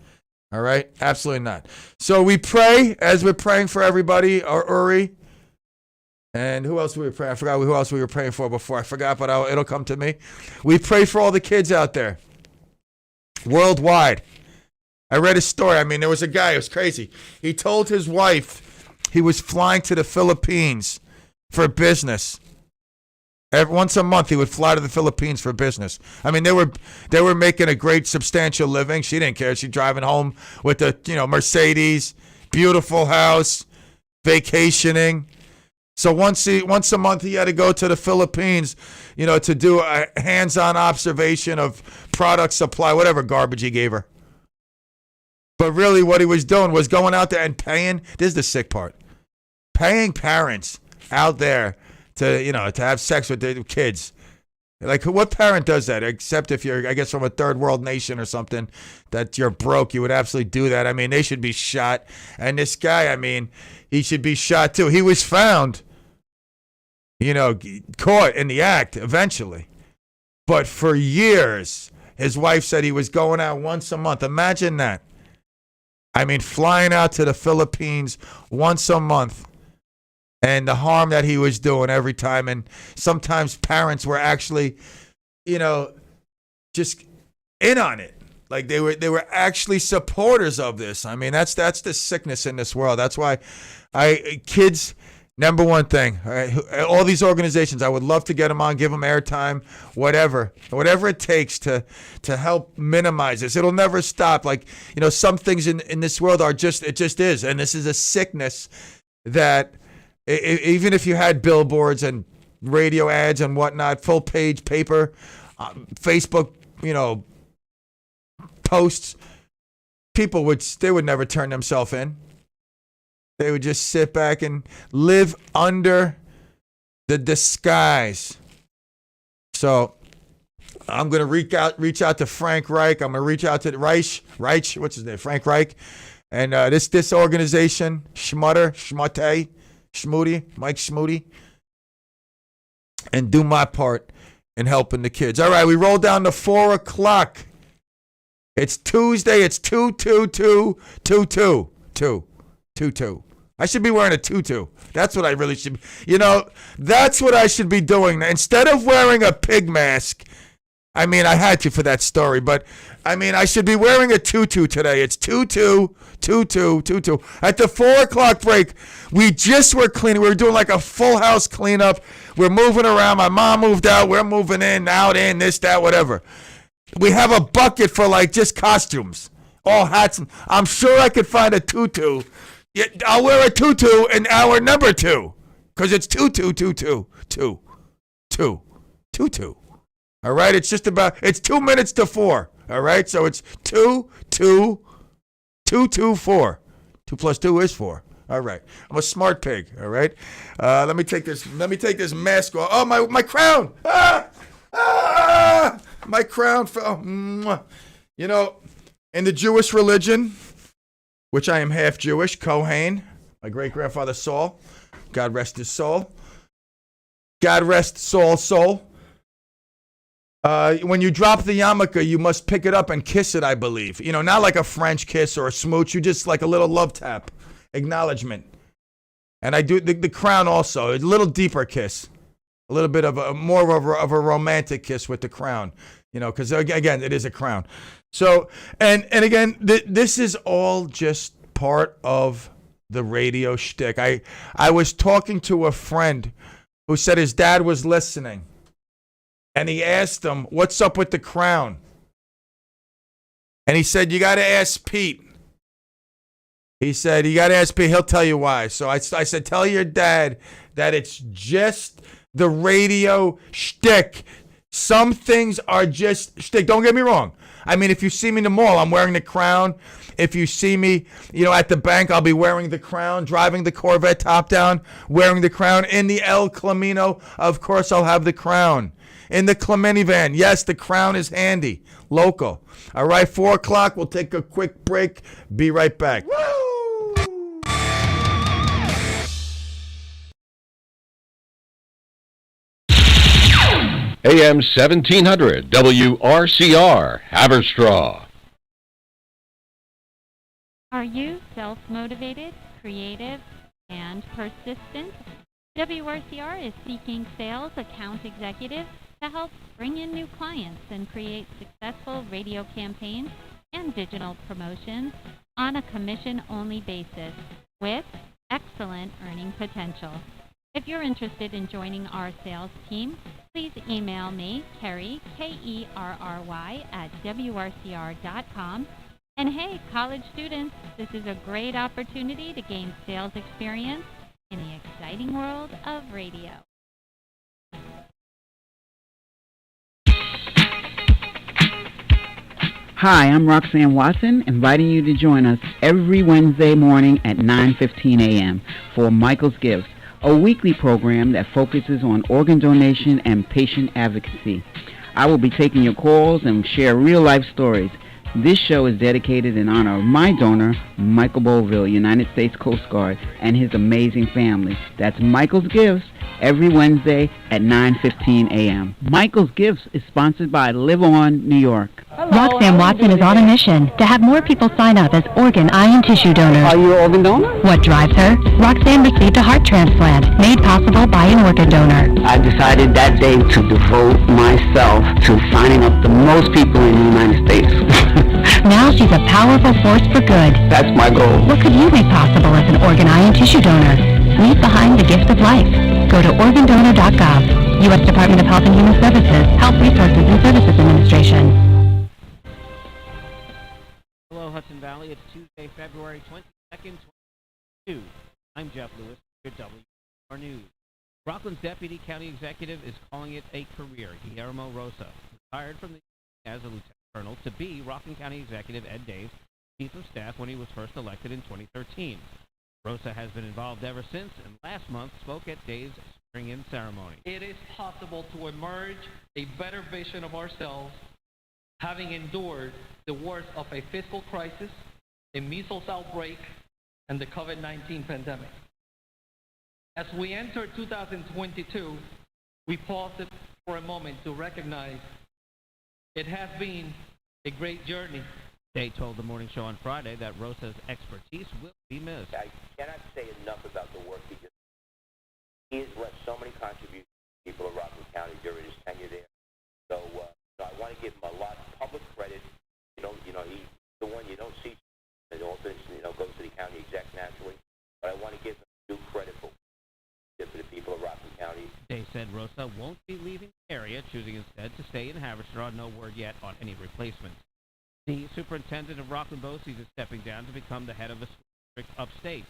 All right? Absolutely not. So we pray as we're praying for everybody, or Uri. And who else we were praying? I forgot who else we were praying for before. I forgot, but it'll come to me. We pray for all the kids out there worldwide. I read a story. I mean, there was a guy. It was crazy. He told his wife he was flying to the Philippines for business. Once a month, he would fly to the Philippines for business. I mean, they were making a great, substantial living. She didn't care. She's driving home with the Mercedes, beautiful house, vacationing. So once a month, he had to go to the Philippines, to do a hands-on observation of product supply, whatever garbage he gave her. But really what he was doing was going out there and paying, this is the sick part, paying parents out there to have sex with their kids. Like, what parent does that? Except if you're, I guess, from a third world nation or something, that you're broke, you would absolutely do that. I mean, they should be shot. And this guy, I mean, he should be shot too. He was found, caught in the act eventually. But for years, his wife said he was going out once a month. Imagine that. I mean, flying out to the Philippines once a month, and the harm that he was doing every time. And sometimes parents were actually, just in on it. Like they were actually supporters of this. I mean, that's the sickness in this world. That's why kids, number one thing, all these organizations, I would love to get them on, give them airtime, whatever it takes to help minimize this. It'll never stop. Like, some things in this world it just is. And this is a sickness that even if you had billboards and radio ads and whatnot, full page paper, Facebook, posts, people would never turn themselves in. They would just sit back and live under the disguise. So I'm going to reach out to Frank Reich. I'm going to reach out to Reich, what's his name? Frank Reich. And this organization, Mike Schmooty, and do my part in helping the kids. All right, we roll down to 4 o'clock. It's Tuesday. It's 2-2-2-2-2-2. I should be wearing a tutu. That's what I really should be. That's what I should be doing. Instead of wearing a pig mask, I mean, I had to for that story, but I mean, I should be wearing a tutu today. It's 2-2-2-2-2-2. At the 4 o'clock break, we just were cleaning. We were doing like a full house cleanup. We're moving around. My mom moved out. We're moving in, out, in, this, that, whatever. We have a bucket for like just costumes, all hats. I'm sure I could find a tutu. Yeah, I'll wear a tutu in hour number 2, because it's 2-2-2-2-2-2. All right, it's 2 minutes to 4. All right, so it's 2-2-2-2-4. 2 plus 2 is 4. All right, I'm a smart pig. All right, let me take this mask off. Oh, my crown! My crown fell. In the Jewish religion, which I am half Jewish, Kohen, my great-grandfather Saul, God rest his soul. God rest Saul's soul. When you drop the yarmulke, you must pick it up and kiss it, I believe. Not like a French kiss or a smooch. You just like a little love tap, acknowledgement. And I do the crown also, a little deeper kiss. A little bit of more of a romantic kiss with the crown. Because again, it is a crown. So, and again, this is all just part of the radio shtick. I was talking to a friend who said his dad was listening, and he asked him, "What's up with the crown?" And he said, "You got to ask Pete." He said, you got to ask Pete. He'll tell you why. So I said, tell your dad that it's just the radio shtick. Some things are just shtick. Don't get me wrong. I mean, if you see me in the mall, I'm wearing the crown. If you see me, at the bank, I'll be wearing the crown, driving the Corvette top down, wearing the crown. In the El Camino, of course, I'll have the crown. In the Clemeni van, yes, the crown is handy. Local. All right, 4 o'clock. We'll take a quick break. Be right back. AM 1700 WRCR Haverstraw. Are you self-motivated, creative, and persistent? WRCR is seeking sales account executives to help bring in new clients and create successful radio campaigns and digital promotions on a commission-only basis with excellent earning potential. If you're interested in joining our sales team, please email me, Kerry, Kerry, at WRCR.com. And hey, college students, this is a great opportunity to gain sales experience in the exciting world of radio. Hi, I'm Roxanne Watson, inviting you to join us every Wednesday morning at 9:15 a.m. for Michael's Gifts, a weekly program that focuses on organ donation and patient advocacy. I will be taking your calls and share real-life stories. This show is dedicated in honor of my donor, Michael Boville, United States Coast Guard, and his amazing family. That's Michael's Gifts, every Wednesday at 9:15 a.m. Michael's Gifts is sponsored by Live On New York. Roxanne Watson is on a mission to have more people sign up as organ, eye, and tissue donors. Are you an organ donor? What drives her? Roxanne received a heart transplant made possible by an organ donor. I decided that day to devote myself to signing up the most people in the United States. Now she's a powerful force for good. That's my goal. What could you make possible as an organ, eye, and tissue donor? Leave behind the gift of life. Go to organdonor.gov. U.S. Department of Health and Human Services, Health Resources and Services Administration. Hello, Hudson Valley. It's Tuesday, February 22nd, 2022. I'm Jeff Lewis, your WR News. Rockland's Deputy County Executive is calling it a career. Guillermo Rosa retired from the as a lieutenant colonel to be Rockland County Executive Ed Day's chief of staff when he was first elected in 2013. Rosa has been involved ever since, and last month spoke at Day's swearing-in ceremony. It is possible to emerge a better vision of ourselves, having endured the worst of a fiscal crisis, a measles outbreak, and the COVID-19 pandemic. As we enter 2022, we pause it for a moment to recognize it has been a great journey. Day told the morning show on Friday that Rosa's expertise will be missed. I cannot say enough about the work he did. He has left so many contributions to people of Rockland County during his tenure there. So I want to give him a lot of public credit. He's the one you don't see. It all goes to the county exec naturally. But I want to give him due credit for the people of Rockland County. Day said Rosa won't be leaving the area, choosing instead to stay in Haverstraw. No word yet on any replacements. The superintendent of Rockland BOCES is stepping down to become the head of a school district upstate.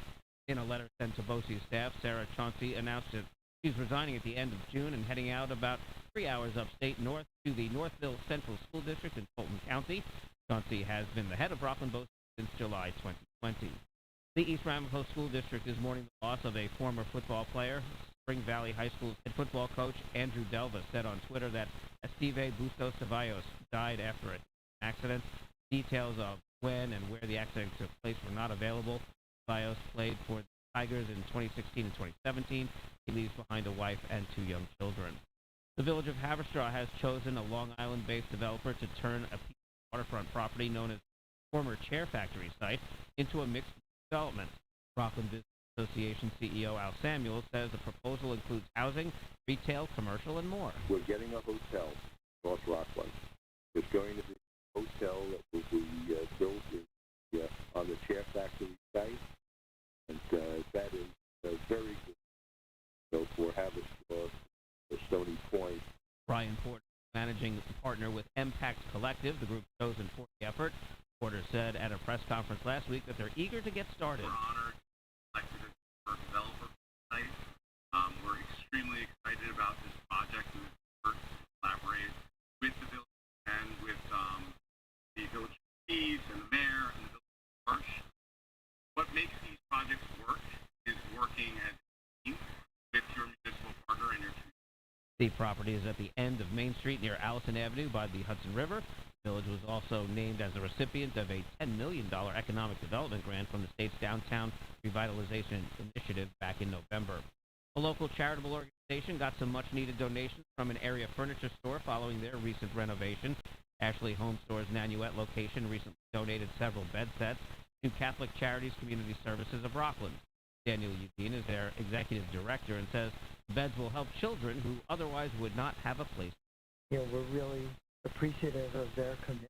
In a letter sent to BOCES staff, Sarah Chauncey announced that she's resigning at the end of June and heading out about 3 hours upstate north to the Northville Central School District in Fulton County. Chauncey has been the head of Rockland BOCES since July 2020. The East Ramapo School District is mourning the loss of a former football player. Spring Valley High School's head football coach Andrew Delva said on Twitter that Esteve Bustos Ceballos died after an accident. Details of when and where the accident took place were not available. Ceballos played for the Tigers in 2016 and 2017. He leaves behind a wife and 2 young children. The village of Haverstraw has chosen a Long Island-based developer to turn a piece of waterfront property known as former Chair Factory site into a mixed development. Rockland Business Association CEO Al Samuel says the proposal includes housing, retail, commercial, and more. We're getting a hotel, North Rockland. There's going to be a hotel that will be built on the Chair Factory site, and that is very good. So for Haverstraw, Stony Point. Brian Porter, managing partner with Impact Collective, the group chosen for the effort. Porter said at a press conference last week that they're eager to get started. We're honored selected as our developer site. We're extremely excited about this project and this work to collaborate with the village and with the village trustees and the mayor and the village marsh. What makes these projects work is working as a team with your municipal partner and your community. The property is at the end of Main Street near Allison Avenue by the Hudson River. The village was also named as a recipient of a $10 million economic development grant from the state's Downtown Revitalization Initiative back in November. A local charitable organization got some much-needed donations from an area furniture store following their recent renovation. Ashley Home Store's Nanuet location recently donated several bed sets to Catholic Charities Community Services of Rockland. Daniel Eugene is their executive director and says beds will help children who otherwise would not have a place. We're really appreciative of their commitment.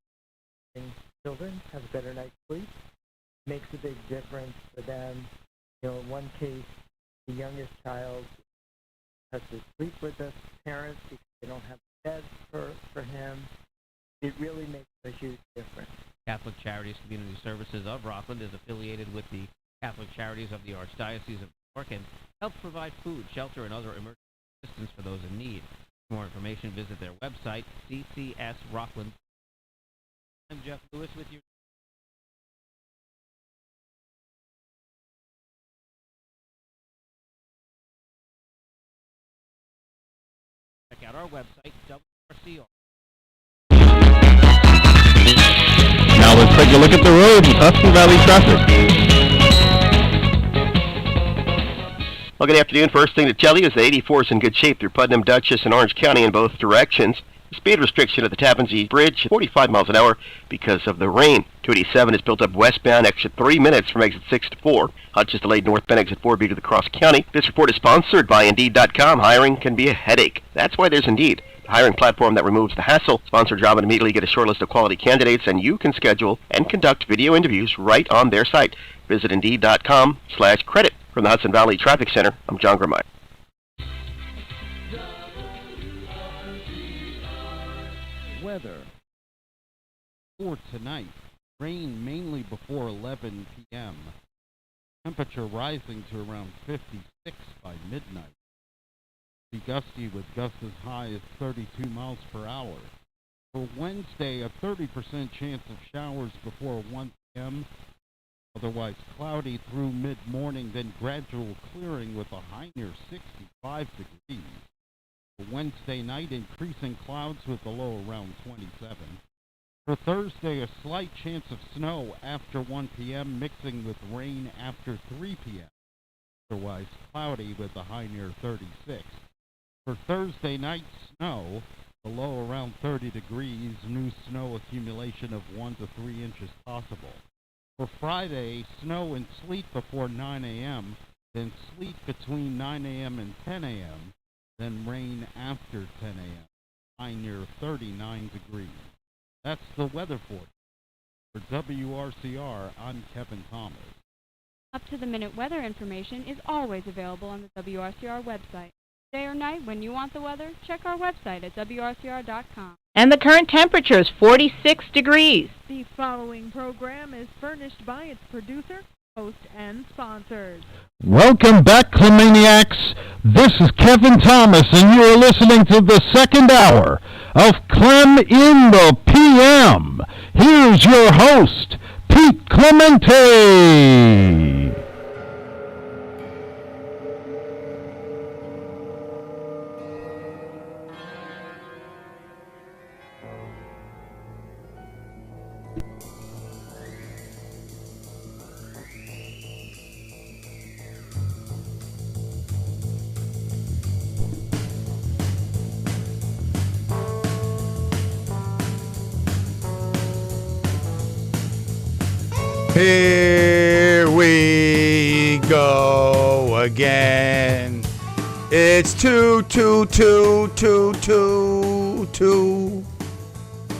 Children have a better night's sleep. Makes a big difference for them. In one case, the youngest child has to sleep with the parents because they don't have beds for him. It really makes a huge difference. Catholic Charities Community Services of Rockland is affiliated with the Catholic Charities of the Archdiocese of New York and helps provide food, shelter, and other emergency assistance for those in need. For more information, visit their website, CCS Rockland. I'm Jeff Lewis with you. Check out our website, WRCR. Now let's take a look at the road in Hudson Valley traffic. Well, good afternoon. First thing to tell you is the 84 is in good shape through Putnam, Dutchess, and Orange County in both directions. The speed restriction at the Tappan Zee Bridge, 45 miles an hour because of the rain. 287 is built up westbound, exit 3 minutes from exit 6 to 4. Hutch is delayed northbound, exit 4B to the Cross County. This report is sponsored by Indeed.com. Hiring can be a headache. That's why there's Indeed, the hiring platform that removes the hassle. Sponsor a job and immediately get a short list of quality candidates, and you can schedule and conduct video interviews right on their site. Visit Indeed.com/credit. From the Hudson Valley Traffic Center, I'm John Grimeyer. Weather for tonight. Rain mainly before 11 p.m. Temperature rising to around 56 by midnight. Be gusty with gusts as high as 32 miles per hour. For Wednesday, a 30% chance of showers before 1 p.m. Otherwise cloudy through mid-morning, then gradual clearing with a high near 65 degrees. For Wednesday night, increasing clouds with a low around 27. For Thursday, a slight chance of snow after 1 p.m., mixing with rain after 3 p.m. Otherwise cloudy with a high near 36. For Thursday night, snow, the low around 30 degrees, new snow accumulation of 1 to 3 inches possible. For Friday, snow and sleet before 9 a.m., then sleet between 9 a.m. and 10 a.m., then rain after 10 a.m., high near 39 degrees. That's the weather for WRCR, I'm Kevin Thomas. Up-to-the-minute weather information is always available on the WRCR website. Day or night, when you want the weather, check our website at WRCR.com. And the current temperature is 46 degrees. The following program is furnished by its producer, host, and sponsors. Welcome back, Clemaniacs. This is Kevin Thomas, and you are listening to the second hour of Clem in the PM. Here's your host, Pete Clemente. Here we go again. It's 2.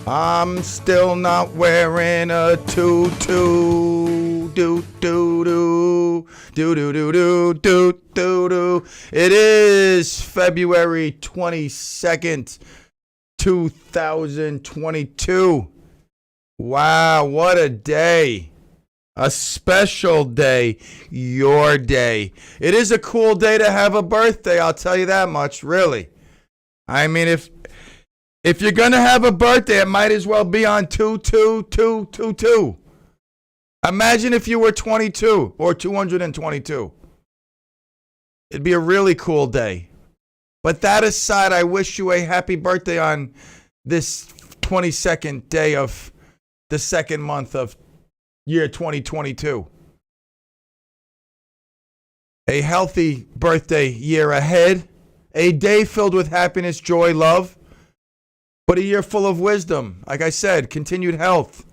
I'm still not wearing a tutu. It is February 22nd, 2022. Wow, what a day. A special day. Your day. It is a cool day to have a birthday, I'll tell you that much, really. I mean, if you're going to have a birthday, it might as well be on 2/2/2/2/2. Imagine if you were 22 or 222. It'd be a really cool day. But that aside, I wish you a happy birthday on this 22nd day of the second month of year 2022. A healthy birthday year ahead. A day filled with happiness, joy, love. But a year full of wisdom. Like I said, continued health,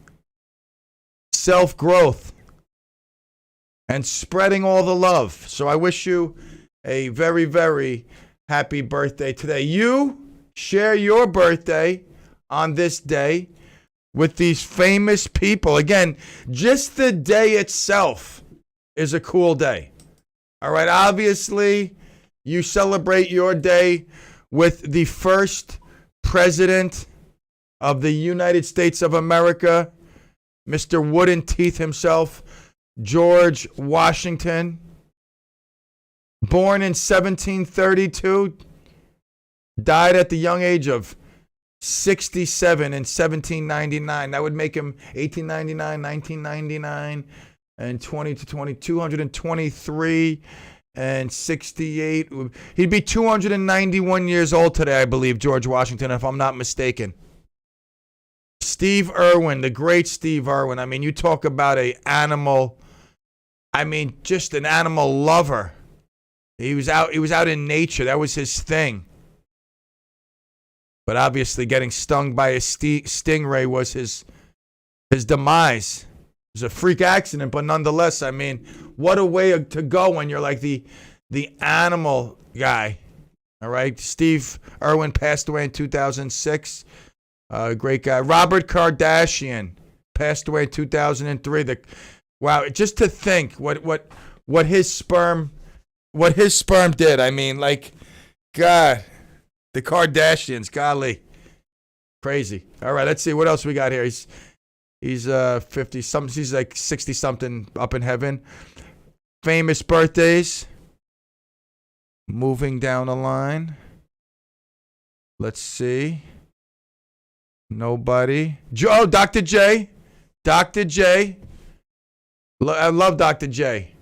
self-growth, and spreading all the love. So I wish you a very, very happy birthday today. You share your birthday on this day with these famous people. Again, just the day itself is a cool day. All right, obviously, you celebrate your day with the first president of the United States of America, Mr. Wooden Teeth himself, George Washington. Born in 1732, died at the young age of 67 in 1799. That would make him 1899, 1999, and 20 to 20, 223, and 68. He'd be 291 years old today, I believe, George Washington, if I'm not mistaken. Steve Irwin, the great Steve Irwin. I mean, you talk about an animal. I mean, just an animal lover. He was out in nature. That was his thing. But obviously getting stung by a stingray was his demise. It was a freak accident, but nonetheless, I mean, what a way to go when you're like the animal guy. All right? Steve Irwin passed away in 2006. Great guy. Robert Kardashian passed away in 2003. Wow, just to think what his sperm did. I mean, like, God, the Kardashians, golly, crazy. All right, let's see what else we got here. He's 50 something. He's like 60 something up in heaven. Famous birthdays. Moving down the line. Let's see. Nobody. Oh, Dr. J. Dr. J. I love Dr. J.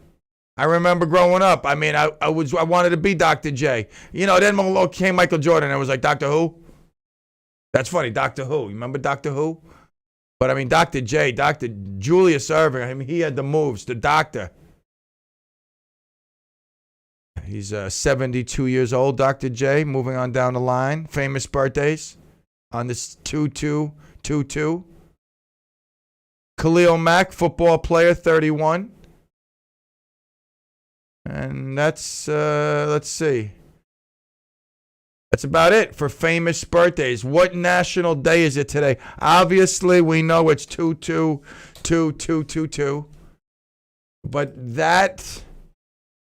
I remember growing up. I mean, I wanted to be Dr. J. You know, then came Michael Jordan and I was like, Doctor Who? That's funny, Doctor Who. You remember Doctor Who? But I mean, Dr. J, Dr. Julius Erving, I mean, he had the moves, the doctor. He's 72 years old, Dr. J. Moving on down the line. Famous birthdays on this 2/2/2/2. Khalil Mack, football player, 31. And that's, let's see. That's about it for famous birthdays. What national day is it today? Obviously, we know it's 2/2/2/2/2. But that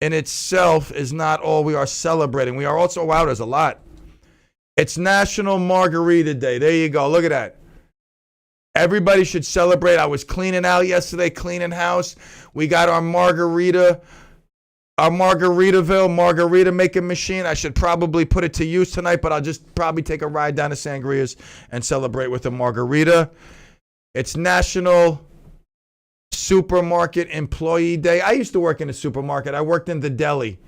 in itself is not all we are celebrating. We are also, wow, there's a lot. It's National Margarita Day. There you go. Look at that. Everybody should celebrate. I was cleaning out yesterday, cleaning house. We got our Margaritaville margarita making machine. I should probably put it to use tonight, but I'll just probably take a ride down to Sangria's and celebrate with a margarita. It's National Supermarket Employee Day. I used to work in a supermarket. I worked in the deli,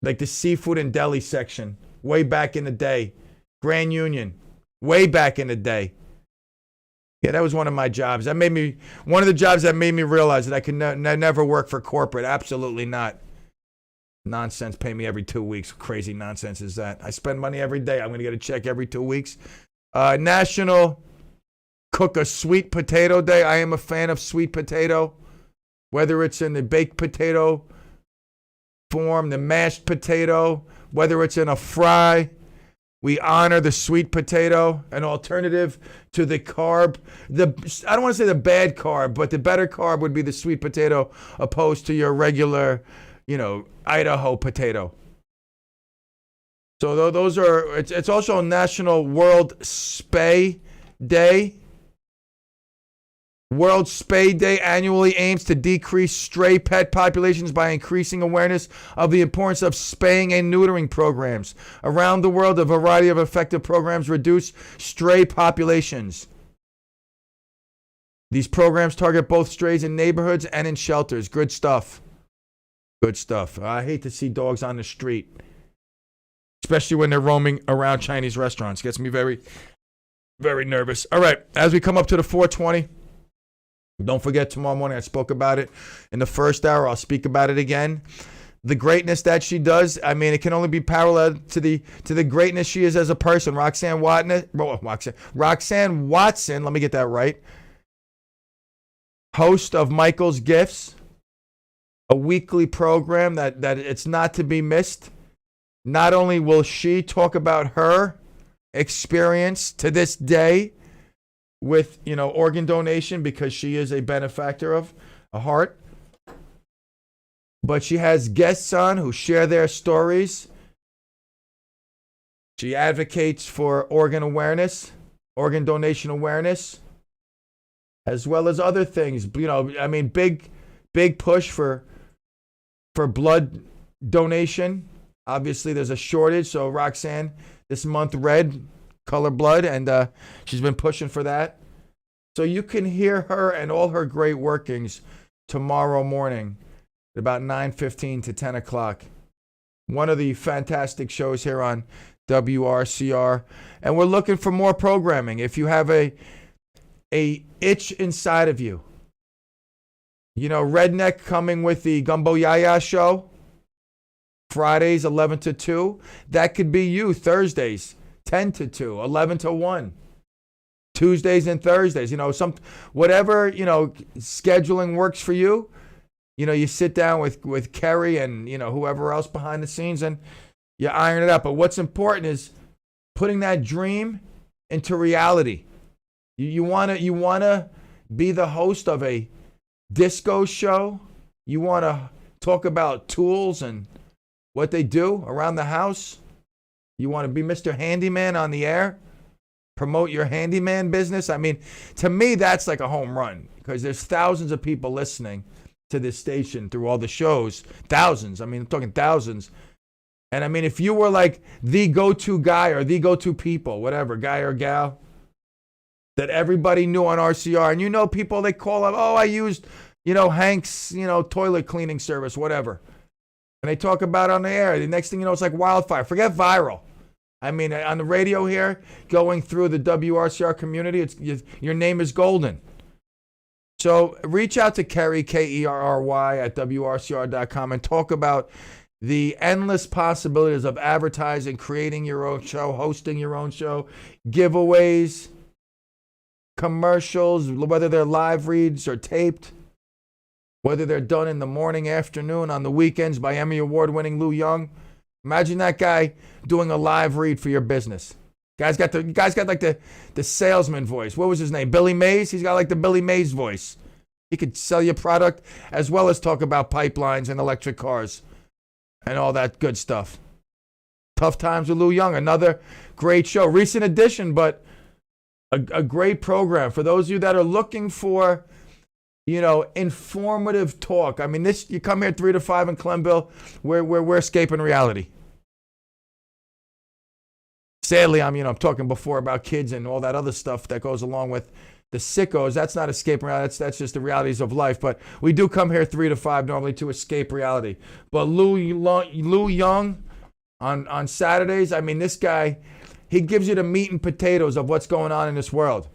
like the seafood and deli section, way back in the day. Grand Union, way back in the day. Yeah, that was one of my jobs. That made me one of the jobs that made me realize that I could never work for corporate. Absolutely not. Nonsense. Pay me every 2 weeks. Crazy nonsense is that? I spend money every day. I'm going to get a check every 2 weeks. National Cook a Sweet Potato Day. I am a fan of sweet potato, whether it's in the baked potato form, the mashed potato, whether it's in a fry. We honor the sweet potato, an alternative to the carb. I don't want to say the bad carb, but the better carb would be the sweet potato opposed to your regular, Idaho potato. So those are, it's also National World Spay Day. World Spay Day annually aims to decrease stray pet populations by increasing awareness of the importance of spaying and neutering programs. Around the world, a variety of effective programs reduce stray populations. These programs target both strays in neighborhoods and in shelters. Good stuff. Good stuff. I hate to see dogs on the street, especially when they're roaming around Chinese restaurants. Gets me very, very nervous. All right, as we come up to the 420, don't forget tomorrow morning, I spoke about it in the first hour. I'll speak about it again. The greatness that she does, I mean, it can only be parallel to the greatness she is as a person. Roxanne Watson, let me get that right. Host of Michael's Gifts, a weekly program that it's not to be missed. Not only will she talk about her experience to this day with, organ donation, because she is a benefactor of a heart, but she has guests on who share their stories. She advocates for organ awareness, organ donation awareness, as well as other things. Big push for blood donation. Obviously, there's a shortage, so Roxanne this month read color blood, and she's been pushing for that. So you can hear her and all her great workings tomorrow morning at about 9:15 to 10 o'clock. One of the fantastic shows here on WRCR. And we're looking for more programming. If you have a itch inside of you, Redneck coming with the Gumbo Yaya show, Fridays 11 to 2. That could be you. Thursdays 10 to 2, 11 to 1. Tuesdays and Thursdays, whatever, scheduling works for you. You sit down with Kerry and, whoever else behind the scenes, and you iron it out. But what's important is putting that dream into reality. You wanna be the host of a disco show. You want to talk about tools and what they do around the house. You want to be Mr. Handyman on the air, promote your handyman business. I mean, to me, that's like a home run, because there's thousands of people listening to this station through all the shows. Thousands. I'm talking thousands. And if you were like the go-to guy or the go-to people, whatever, guy or gal, that everybody knew on RCR, and people, they call up, I used, Hank's, toilet cleaning service, whatever. And they talk about it on the air. The next thing you know, it's like wildfire. Forget viral. On the radio here, going through the WRCR community, your name is golden. So reach out to Kerry, Kerry, at WRCR.com, and talk about the endless possibilities of advertising, creating your own show, hosting your own show, giveaways, commercials, whether they're live reads or taped, whether they're done in the morning, afternoon, on the weekends by Emmy Award-winning Lou Young. Imagine that guy doing a live read for your business. Guy's got like the salesman voice. What was his name? Billy Mays? He's got like the Billy Mays voice. He could sell your product as well as talk about pipelines and electric cars and all that good stuff. Tough Times with Lou Young, another great show. Recent addition, but a great program for those of you that are looking for, informative talk. You come here 3 to 5 in Clemville, we're escaping reality. Sadly, I'm talking before about kids and all that other stuff that goes along with the sickos. That's not escaping reality. That's just the realities of life. But we do come here 3 to 5 normally to escape reality. But Lou Young on Saturdays, this guy, he gives you the meat and potatoes of what's going on in this world.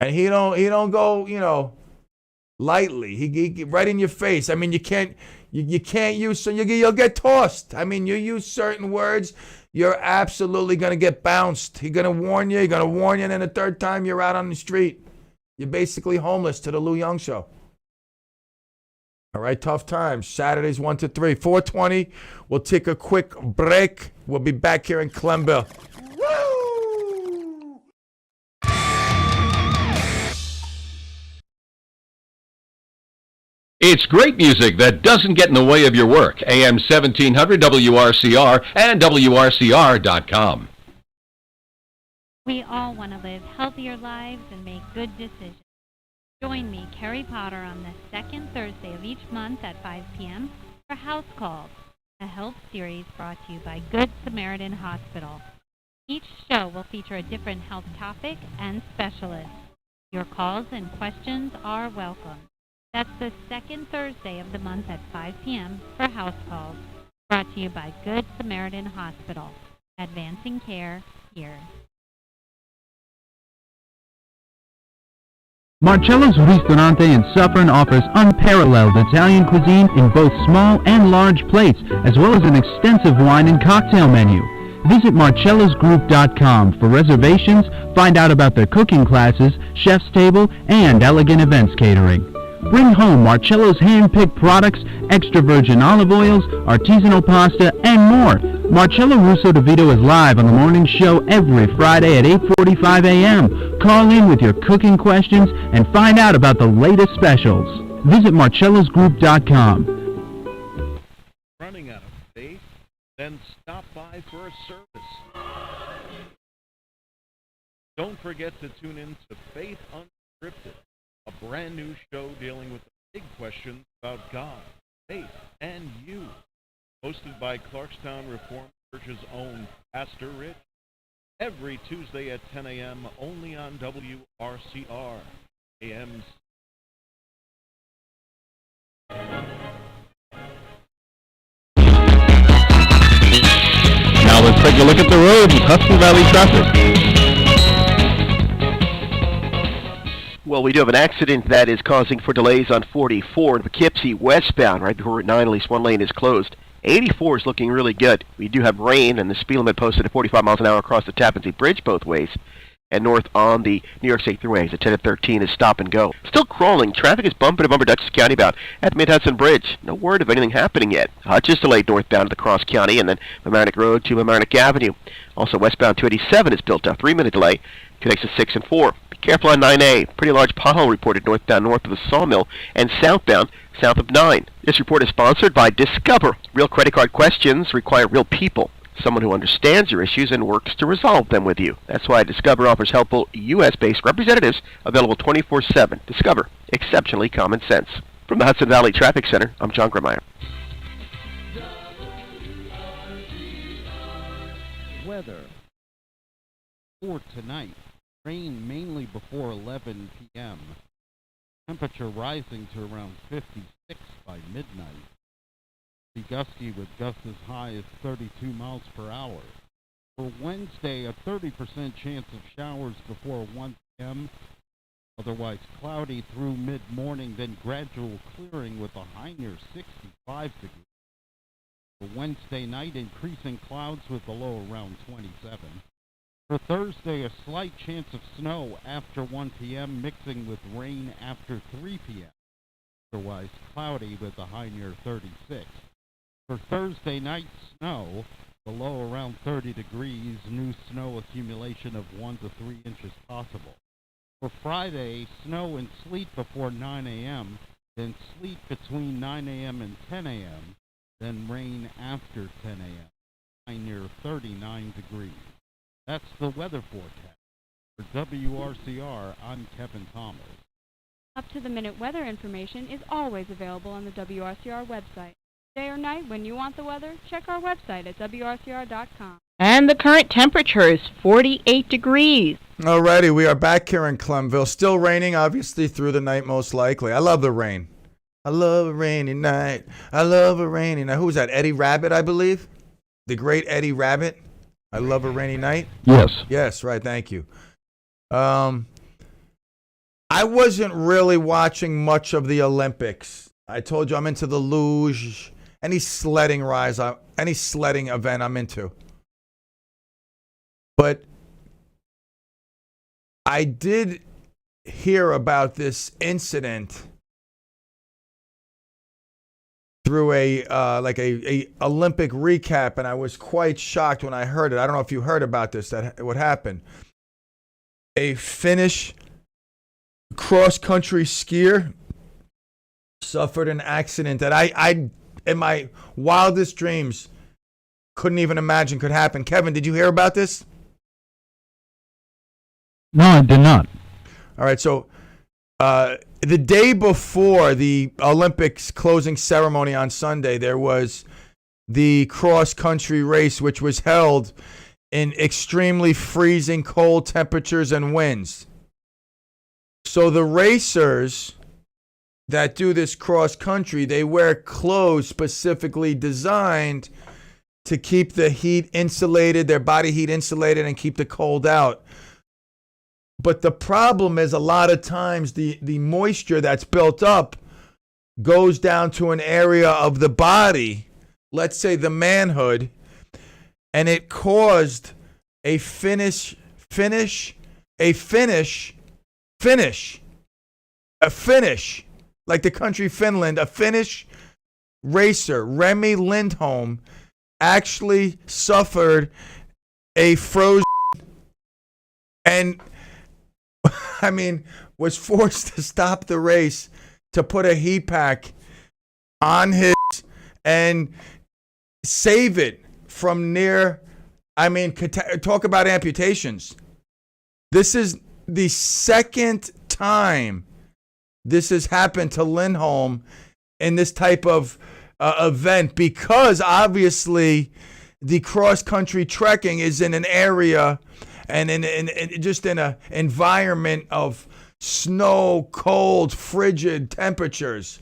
And he don't go, lightly. He right in your face. You can't use, so you'll get tossed. You use certain words, you're absolutely going to get bounced. He's going to warn you, and then the third time you're out on the street. You're basically homeless to the Lou Young Show. All right, Tough Times, Saturdays 1 to 3. 4:20, we'll take a quick break. We'll be back here in Clemville. It's great music that doesn't get in the way of your work. AM 1700 WRCR and WRCR.com. We all want to live healthier lives and make good decisions. Join me, Carrie Potter, on the second Thursday of each month at 5 p.m. for House Calls, a health series brought to you by Good Samaritan Hospital. Each show will feature a different health topic and specialist. Your calls and questions are welcome. That's the second Thursday of the month at 5 p.m. for House Calls, brought to you by Good Samaritan Hospital. Advancing care here. Marcello's Ristorante in Suffern offers unparalleled Italian cuisine in both small and large plates, as well as an extensive wine and cocktail menu. Visit marcellosgroup.com for reservations, find out about their cooking classes, chef's table, and elegant events catering. Bring home Marcello's hand-picked products, extra virgin olive oils, artisanal pasta, and more. Marcello Russo DeVito is live on the morning show every Friday at 8:45 a.m. Call in with your cooking questions and find out about the latest specials. Visit marcellosgroup.com. Running out of faith? Then stop by for a service. Don't forget to tune in to Faith Unscripted, a brand new show dealing with the big questions about God, faith, and you. Hosted by Clarkstown Reformed Church's own Pastor Rich. Every Tuesday at 10 a.m. only on WRCR. AM. Now let's take a look at the road with Hudson Valley traffic. Well, we do have an accident that is causing for delays on 44 in Poughkeepsie westbound. Right before Route 9, at least one lane is closed. 84 is looking really good. We do have rain, and the speed limit posted at 45 miles an hour across the Tappan Zee Bridge both ways. And north on the New York State Thruways at 10 and 13 is stop and go. Still crawling. Traffic is bumper to bumper Dutchess County bound at the Mid-Hudson Bridge. No word of anything happening yet. Hutch is delayed northbound to the Cross County, and then Mamaroneck Road to Mamaroneck Avenue. Also westbound 287 is built up. 3-minute delay. Connects to 6 and 4. Be careful on 9A. Pretty large pothole reported northbound north of the Sawmill and southbound south of 9. This report is sponsored by Discover. Real credit card questions require real people. Someone who understands your issues and works to resolve them with you. That's why Discover offers helpful U.S.-based representatives available 24/7. Discover. Exceptionally common sense. From the Hudson Valley Traffic Center, I'm John Grimeyer. Weather for tonight. Rain mainly before 11 p.m. Temperature rising to around 56 by midnight. Be gusty with gusts as high as 32 miles per hour. For Wednesday, a 30% chance of showers before 1 p.m. Otherwise cloudy through mid-morning, then gradual clearing with a high near 65 degrees. For Wednesday night, increasing clouds with a low around 27. For Thursday, a slight chance of snow after 1 p.m. mixing with rain after 3 p.m. Otherwise cloudy with a high near 36. For Thursday night, snow, the low around 30 degrees, new snow accumulation of 1 to 3 inches possible. For Friday, snow and sleet before 9 a.m., then sleet between 9 a.m. and 10 a.m., then rain after 10 a.m., high near 39 degrees. That's the weather forecast. For WRCR, I'm Kevin Thomas. Up-to-the-minute weather information is always available on the WRCR website. Day or night, when you want the weather, check our website at WRCR.com. And the current temperature is 48 degrees. Alrighty, we are back here in Clemville. Still raining, obviously, through the night, most likely. I love the rain. I love a rainy night. I love a rainy night. Who was that? Eddie Rabbit, I believe? The great Eddie Rabbit. I love a rainy night. Yes. Yes, right. Thank you. I wasn't really watching much of the Olympics. I told you I'm into the luge. Any sledding event I'm into. But I did hear about this incident through a Olympic recap, and I was quite shocked when I heard it. I don't know if you heard about this, that what happened. A Finnish cross-country skier suffered an accident that I in my wildest dreams couldn't even imagine could happen. Kevin, did you hear about this? No, I did not. All right, so the day before the Olympics closing ceremony on Sunday, there was the cross-country race, which was held in extremely freezing cold temperatures and winds. So the racers that do this cross-country, they wear clothes specifically designed to keep the heat insulated, their body heat insulated, and keep the cold out. But the problem is a lot of times the moisture that's built up goes down to an area of the body, let's say the manhood, and it caused a finish, like the country Finland, a Finnish racer, Remy Lindholm, actually suffered a frozen and was forced to stop the race to put a heat pack on his and save it from talk about amputations. This is the second time this has happened to Lindholm in this type of event, because obviously the cross-country trekking is in an area and in just in an environment of snow, cold, frigid temperatures.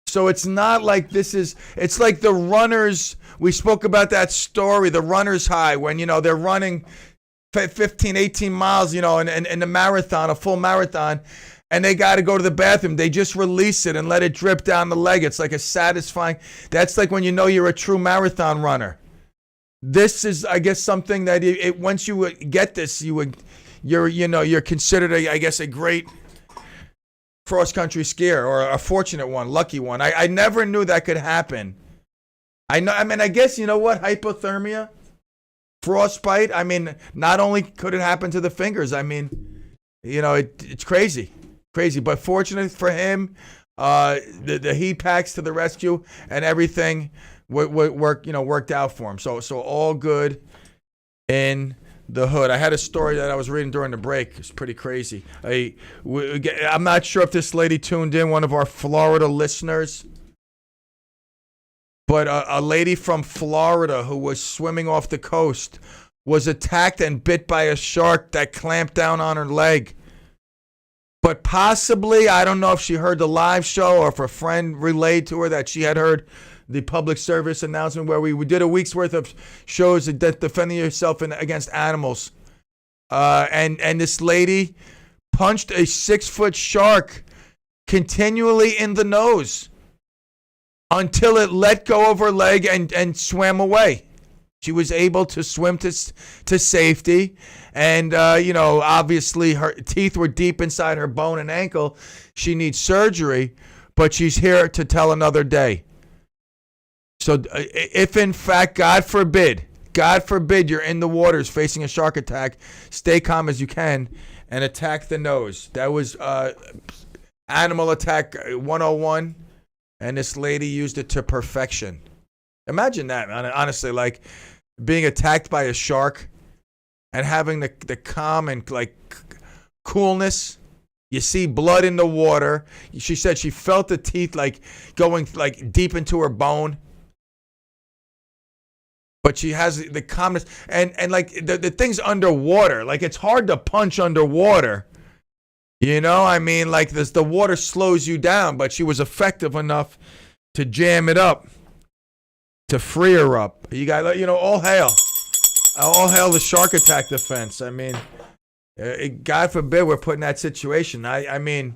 So it's not like it's like the runners, we spoke about that story, the runner's high, when, they're running 15, 18 miles, in a marathon, a full marathon, and they got to go to the bathroom. They just release it and let it drip down the leg. It's like a satisfying, that's like when you're a true marathon runner. This is, I guess, something that once you get this, you're considered, a great cross-country skier, or a fortunate one, lucky one. I never knew that could happen. I guess, hypothermia, frostbite. Not only could it happen to the fingers, it's crazy. But fortunate for him, the heat packs to the rescue and everything worked out for him. So all good in the hood. I had a story that I was reading during the break. It's pretty crazy. I'm not sure if this lady tuned in, one of our Florida listeners, but a lady from Florida who was swimming off the coast was attacked and bit by a shark that clamped down on her leg. But possibly, I don't know if she heard the live show or if a friend relayed to her that she had heard the public service announcement where we did a week's worth of shows that defending yourself against animals. And this lady punched a 6-foot shark continually in the nose until it let go of her leg and swam away. She was able to swim to safety. And, obviously her teeth were deep inside her bone and ankle. She needs surgery, but she's here to tell another day. So if in fact, God forbid, you're in the waters facing a shark attack, stay calm as you can and attack the nose. That was Animal Attack 101, and this lady used it to perfection. Imagine that, man. Honestly, like being attacked by a shark and having the calm and coolness. You see blood in the water. She said she felt the teeth going deep into her bone. But she has the calmness and the thing's underwater. It's hard to punch underwater. The water slows you down, but she was effective enough to jam it up, to free her up. You got, all hail the shark attack defense. God forbid we're put in that situation. Alligator.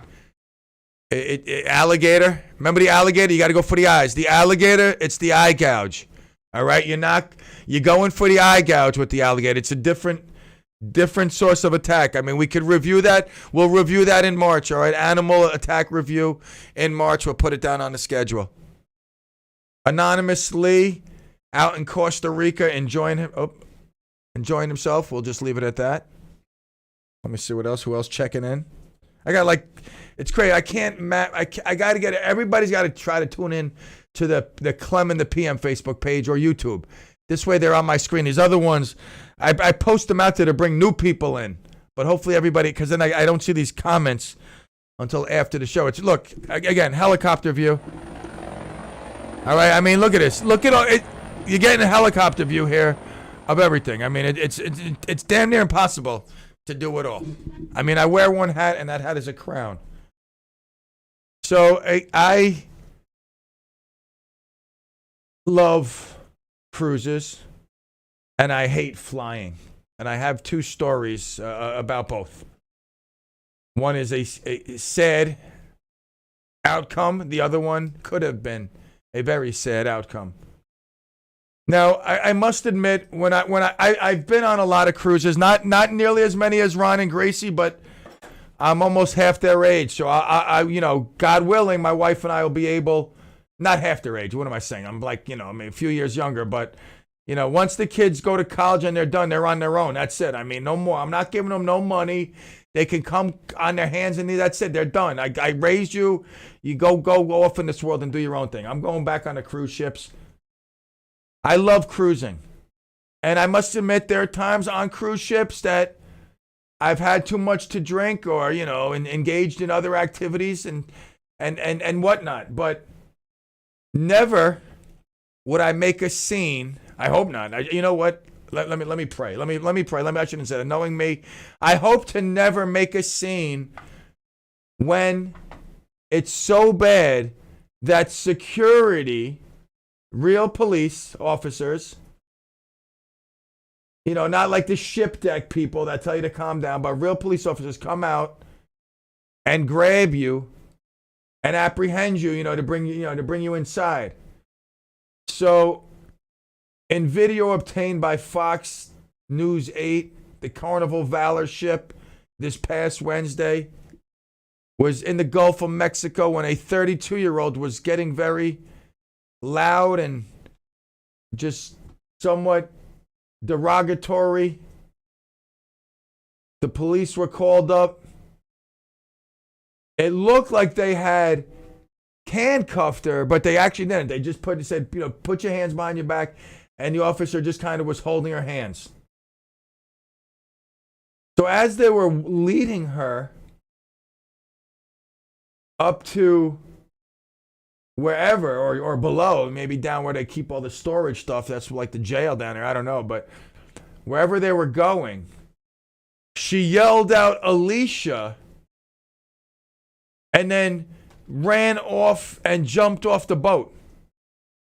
Remember the alligator? You got to go for the eyes. The alligator, it's the eye gouge. All right, you're going for the eye gouge with the alligator. It's a different source of attack. We could review that. We'll review that in March. All right, animal attack review in March. We'll put it down on the schedule. Anonymous Lee out in Costa Rica enjoying himself. We'll just leave it at that. Let me see what else. Who else checking in? I got it's crazy. I can't map. I got to get it. Everybody's got to try to tune in to the Clem and the PM Facebook page or YouTube. This way they're on my screen. These other ones, I post them out there to bring new people in. But hopefully everybody, because then I don't see these comments until after the show. It's look again, helicopter view. All right, I mean, look at this. Look at all it. You're getting a helicopter view here of everything. I mean, it's damn near impossible to do it all. I mean, I wear one hat, and that hat is a crown. So I love cruises, and I hate flying. And I have two stories about both. One is a sad outcome. The other one could have been a very sad outcome. Now, I must admit, I've been on a lot of cruises, not nearly as many as Ron and Gracie, but I'm almost half their age. So I God willing, my wife and I will be able, not half their age. What am I saying? I'm like, a few years younger, but once the kids go to college and they're done, they're on their own. That's it. I mean, no more. I'm not giving them no money. They can come on their hands and knees. That's it. They're done. I raised you. You go off in this world and do your own thing. I'm going back on the cruise ships. I love cruising. And I must admit, there are times on cruise ships that I've had too much to drink or, engaged in other activities and whatnot. But never would I make a scene. I hope not. You know what? Let me pray. Let me pray. I shouldn't say that. Knowing me, I hope to never make a scene when it's so bad that security, real police officers, not like the ship deck people that tell you to calm down, but real police officers come out and grab you and apprehend you, to bring you inside. So, in video obtained by Fox News 8, the Carnival Valor ship this past Wednesday was in the Gulf of Mexico when a 32-year-old was getting very loud and just somewhat derogatory. The police were called up. It looked like they had handcuffed her, but they actually didn't. They just said, put your hands behind your back. And the officer just kind of was holding her hands. So as they were leading her up to wherever or below, maybe down where they keep all the storage stuff, that's like the jail down there, I don't know, but wherever they were going, she yelled out, "Alicia," and then ran off and jumped off the boat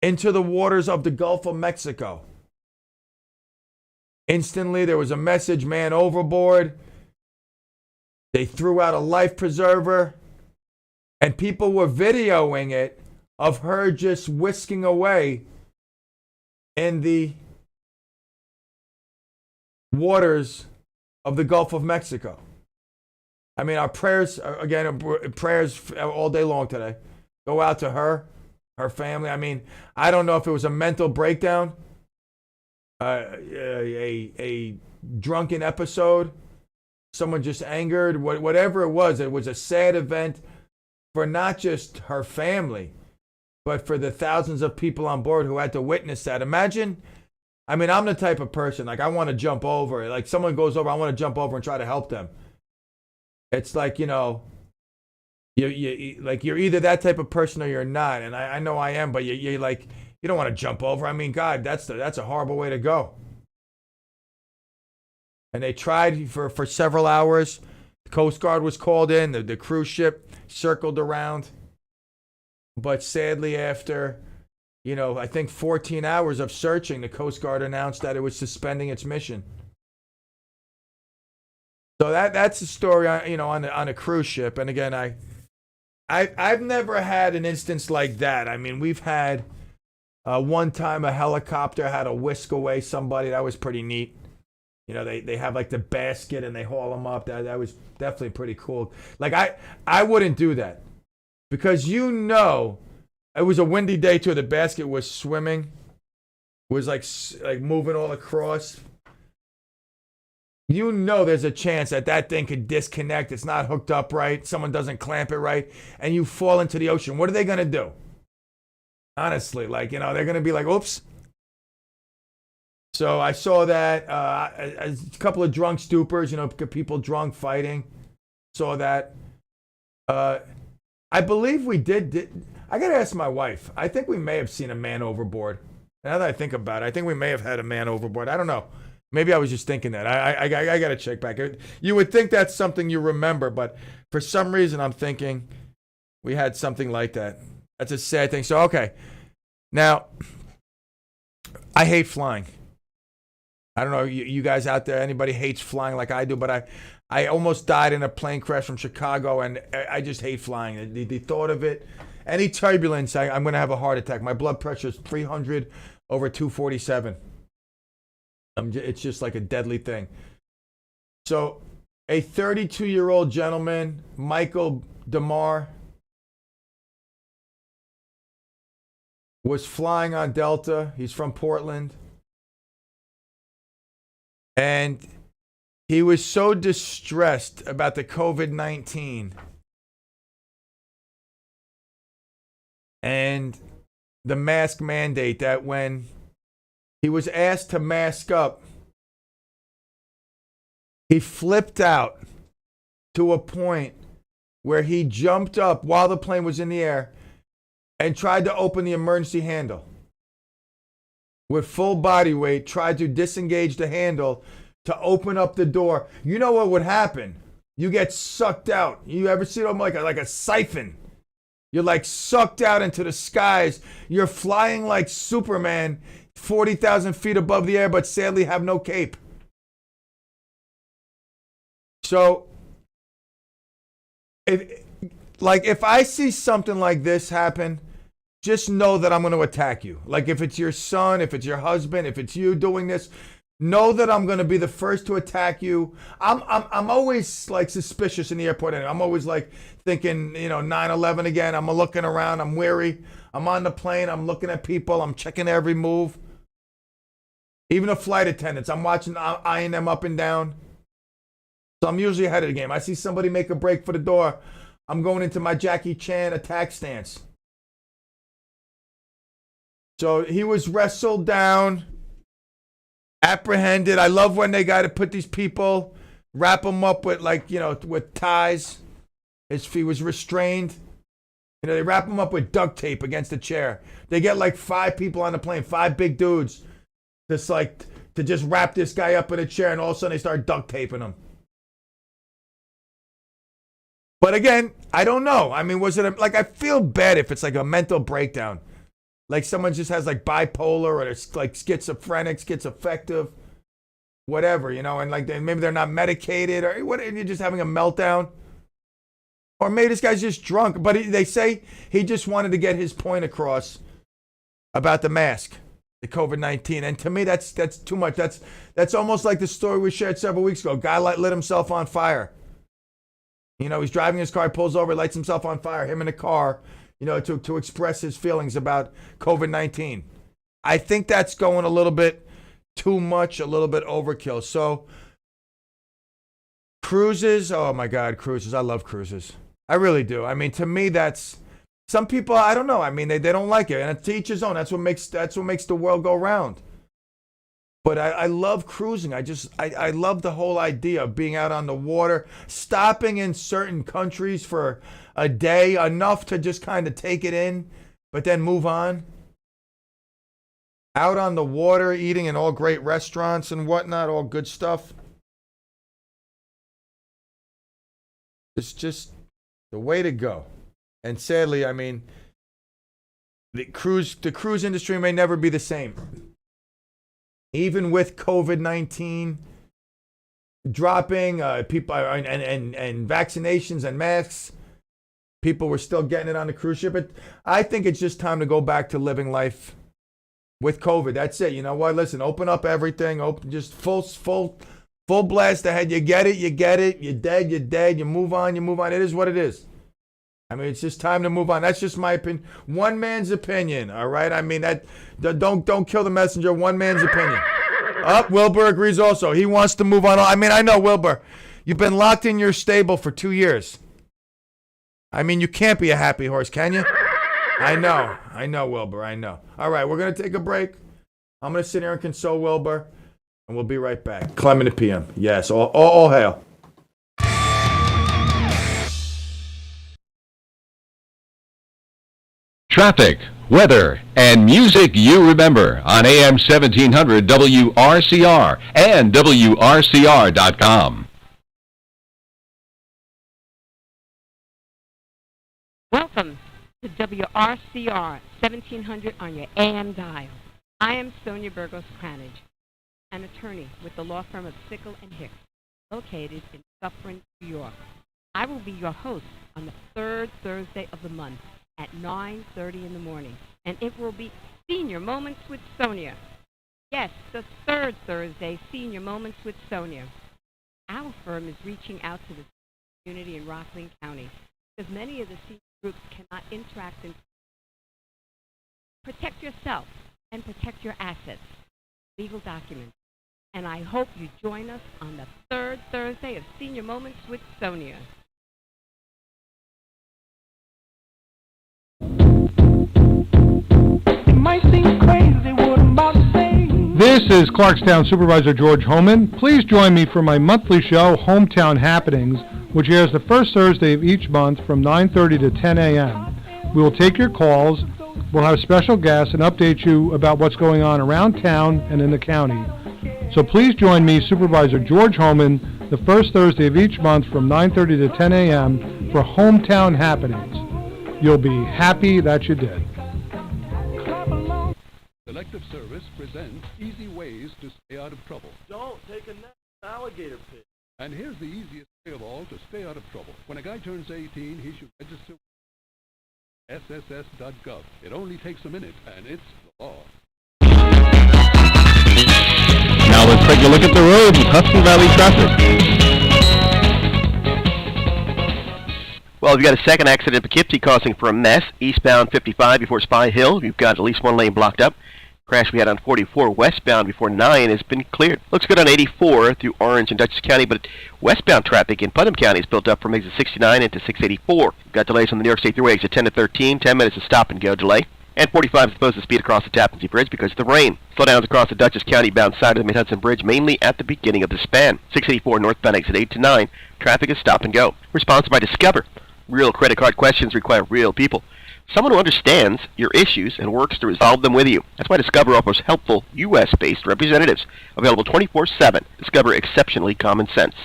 into the waters of the Gulf of Mexico. Instantly, there was a message, man overboard. They threw out a life preserver, and people were videoing it of her just whisking away in the waters of the Gulf of Mexico. I mean, our prayers, prayers all day long today, go out to her family. I mean, I don't know if it was a mental breakdown, a drunken episode, someone just angered, whatever it was a sad event for not just her family, but for the thousands of people on board who had to witness that. Imagine, I mean, I'm the type of person, like, I want to jump over. Like, someone goes over, I want to jump over and try to help them. It's like, you're either that type of person or you're not. And I know I am, but you don't want to jump over. I mean, God, that's a horrible way to go. And they tried for several hours. The Coast Guard was called in. The cruise ship circled around. But sadly, after, I think 14 hours of searching, the Coast Guard announced that it was suspending its mission. So that's the story, on a cruise ship. And again, I've never had an instance like that. I mean, we've had one time a helicopter had to whisk away somebody. That was pretty neat. They have like the basket and they haul them up. That was definitely pretty cool. Like I wouldn't do that because it was a windy day too. The basket was swimming, was like moving all across. There's a chance that thing could disconnect. It's not hooked up right. Someone doesn't clamp it right, and you fall into the ocean. What are they going to do? Honestly, they're going to be like, oops. So I saw that a couple of drunk stupors, people drunk fighting. Saw that. I believe we did. I got to ask my wife. I think we may have seen a man overboard. Now that I think about it, I think we may have had a man overboard. I don't know. Maybe I was just thinking that. I got to check back. You would think that's something you remember, but for some reason I'm thinking we had something like that. That's a sad thing. So, okay. Now, I hate flying. I don't know, you guys out there, anybody hates flying like I do, but I almost died in a plane crash from Chicago, and I just hate flying. The thought of it, any turbulence, I'm going to have a heart attack. My blood pressure is 300 over 247. It's just like a deadly thing. So, a 32-year-old gentleman, Michael DeMar, was flying on Delta. He's from Portland. And he was so distressed about the COVID-19 and the mask mandate that when he was asked to mask up, he flipped out to a point where he jumped up while the plane was in the air and tried to open the emergency handle. With full body weight, tried to disengage the handle to open up the door. You know what would happen? You get sucked out. You ever see them like a siphon? You're like sucked out into the skies. You're flying like Superman, 40,000 feet above the air, but sadly have no cape. So, if I see something like this happen, just know that I'm going to attack you. Like if it's your son, if it's your husband, if it's you doing this, know that I'm going to be the first to attack you. I'm always like suspicious in the airport. I'm always like thinking, 9/11 again. I'm looking around. I'm wary. I'm on the plane. I'm looking at people. I'm checking every move. Even the flight attendants. I'm watching, eyeing them up and down. So I'm usually ahead of the game. I see somebody make a break for the door. I'm going into my Jackie Chan attack stance. So he was wrestled down, apprehended. I love when they got to put these people, wrap them up with with ties. He was restrained. They wrap him up with duct tape against the chair. They get like 5 people on the plane, 5 big dudes, to just wrap this guy up in a chair, and all of a sudden they start duct taping him. But again, I don't know. I mean, was it I feel bad if it's like a mental breakdown. Like someone just has like bipolar or they're like schizophrenic, schizoaffective, whatever, and like maybe they're not medicated or what, and you're just having a meltdown. Or maybe this guy's just drunk, but they say he just wanted to get his point across about the mask, the COVID-19. And to me, that's too much. That's almost like the story we shared several weeks ago. Guy lit himself on fire. He's driving his car, pulls over, lights himself on fire, him in the car, to express his feelings about COVID-19. I think that's going a little bit too much, a little bit overkill. So, cruises, oh my God, cruises. I love cruises. I really do. I mean, to me, that's, some people, I don't know. I mean, they don't like it. And to each his own. That's what makes the world go round. But I love cruising. I love the whole idea of being out on the water, stopping in certain countries for a day, enough to just kind of take it in, but then move on. Out on the water, eating in all great restaurants and whatnot, all good stuff. It's just the way to go. And sadly, I mean, the cruise industry may never be the same. Even with COVID-19 dropping, people and vaccinations and masks, people were still getting it on the cruise ship. I think it's just time to go back to living life with COVID. That's it. You know what? Listen, open up everything. Open, just full blast ahead. You get it. You're dead. You move on. It is what it is. I mean, it's just time to move on. That's just my opinion. One man's opinion, all right? I mean, don't kill the messenger. One man's opinion. Wilbur agrees also. He wants to move on. I mean, I know, Wilbur. You've been locked in your stable for 2 years. I mean, you can't be a happy horse, can you? I know, Wilbur, I know. All right, we're going to take a break. I'm going to sit here and console Wilbur, and we'll be right back. Clem in the PM. Yes, all hail. Traffic, weather, and music you remember on AM 1700 WRCR and WRCR.com. Welcome to WRCR 1700 on your AM dial. I am Sonia Burgos Cranage, an attorney with the law firm of Sickle and Hicks, located in Suffern, New York. I will be your host on the third Thursday of the month at 9:30 in the morning, and it will be Senior Moments with Sonia. Yes, the third Thursday, Senior Moments with Sonia. Our firm is reaching out to the community in Rockland County because many of the senior groups cannot interact and protect yourself and protect your assets, legal documents. And I hope you join us on the third Thursday of Senior Moments with Sonia. It might seem crazy what I'm about to say. This is Clarkstown Supervisor George Homan. Please join me for my monthly show, Hometown Happenings, which airs the first Thursday of each month from 9:30 to 10 a.m. We will take your calls, we'll have special guests, and update you about what's going on around town and in the county. So please join me, Supervisor George Homan, the first Thursday of each month from 9:30 to 10 a.m. for Hometown Happenings. You'll be happy that you did. Selective Service presents easy ways to stay out of trouble. Don't take a alligator pit. And here's the easiest way of all to stay out of trouble. When a guy turns 18, he should register with SSS.gov. It only takes a minute, and it's the law. Now let's take a look at the road with Hudson Valley traffic. Well, we've got a second accident in Poughkeepsie causing for a mess. Eastbound 55 before Spy Hill. You've got at least one lane blocked up. Crash we had on 44 westbound before 9 has been cleared. Looks good on 84 through Orange and Dutchess County, but westbound traffic in Putnam County is built up from exit 69 into 684. We've got delays on the New York State Thruway exit 10 to 13, 10 minutes of stop and go delay. And 45 is supposed to speed across the Tappan Zee Bridge because of the rain. Slowdowns across the Dutchess County bound side of the Mid-Hudson Bridge, mainly at the beginning of the span. 684 northbound exit 8 to 9. Traffic is stop and go. We're sponsored by Discover. Real credit card questions require real people. Someone who understands your issues and works to resolve them with you. That's why Discover offers helpful U.S.-based representatives. Available 24/7. Discover exceptionally common sense.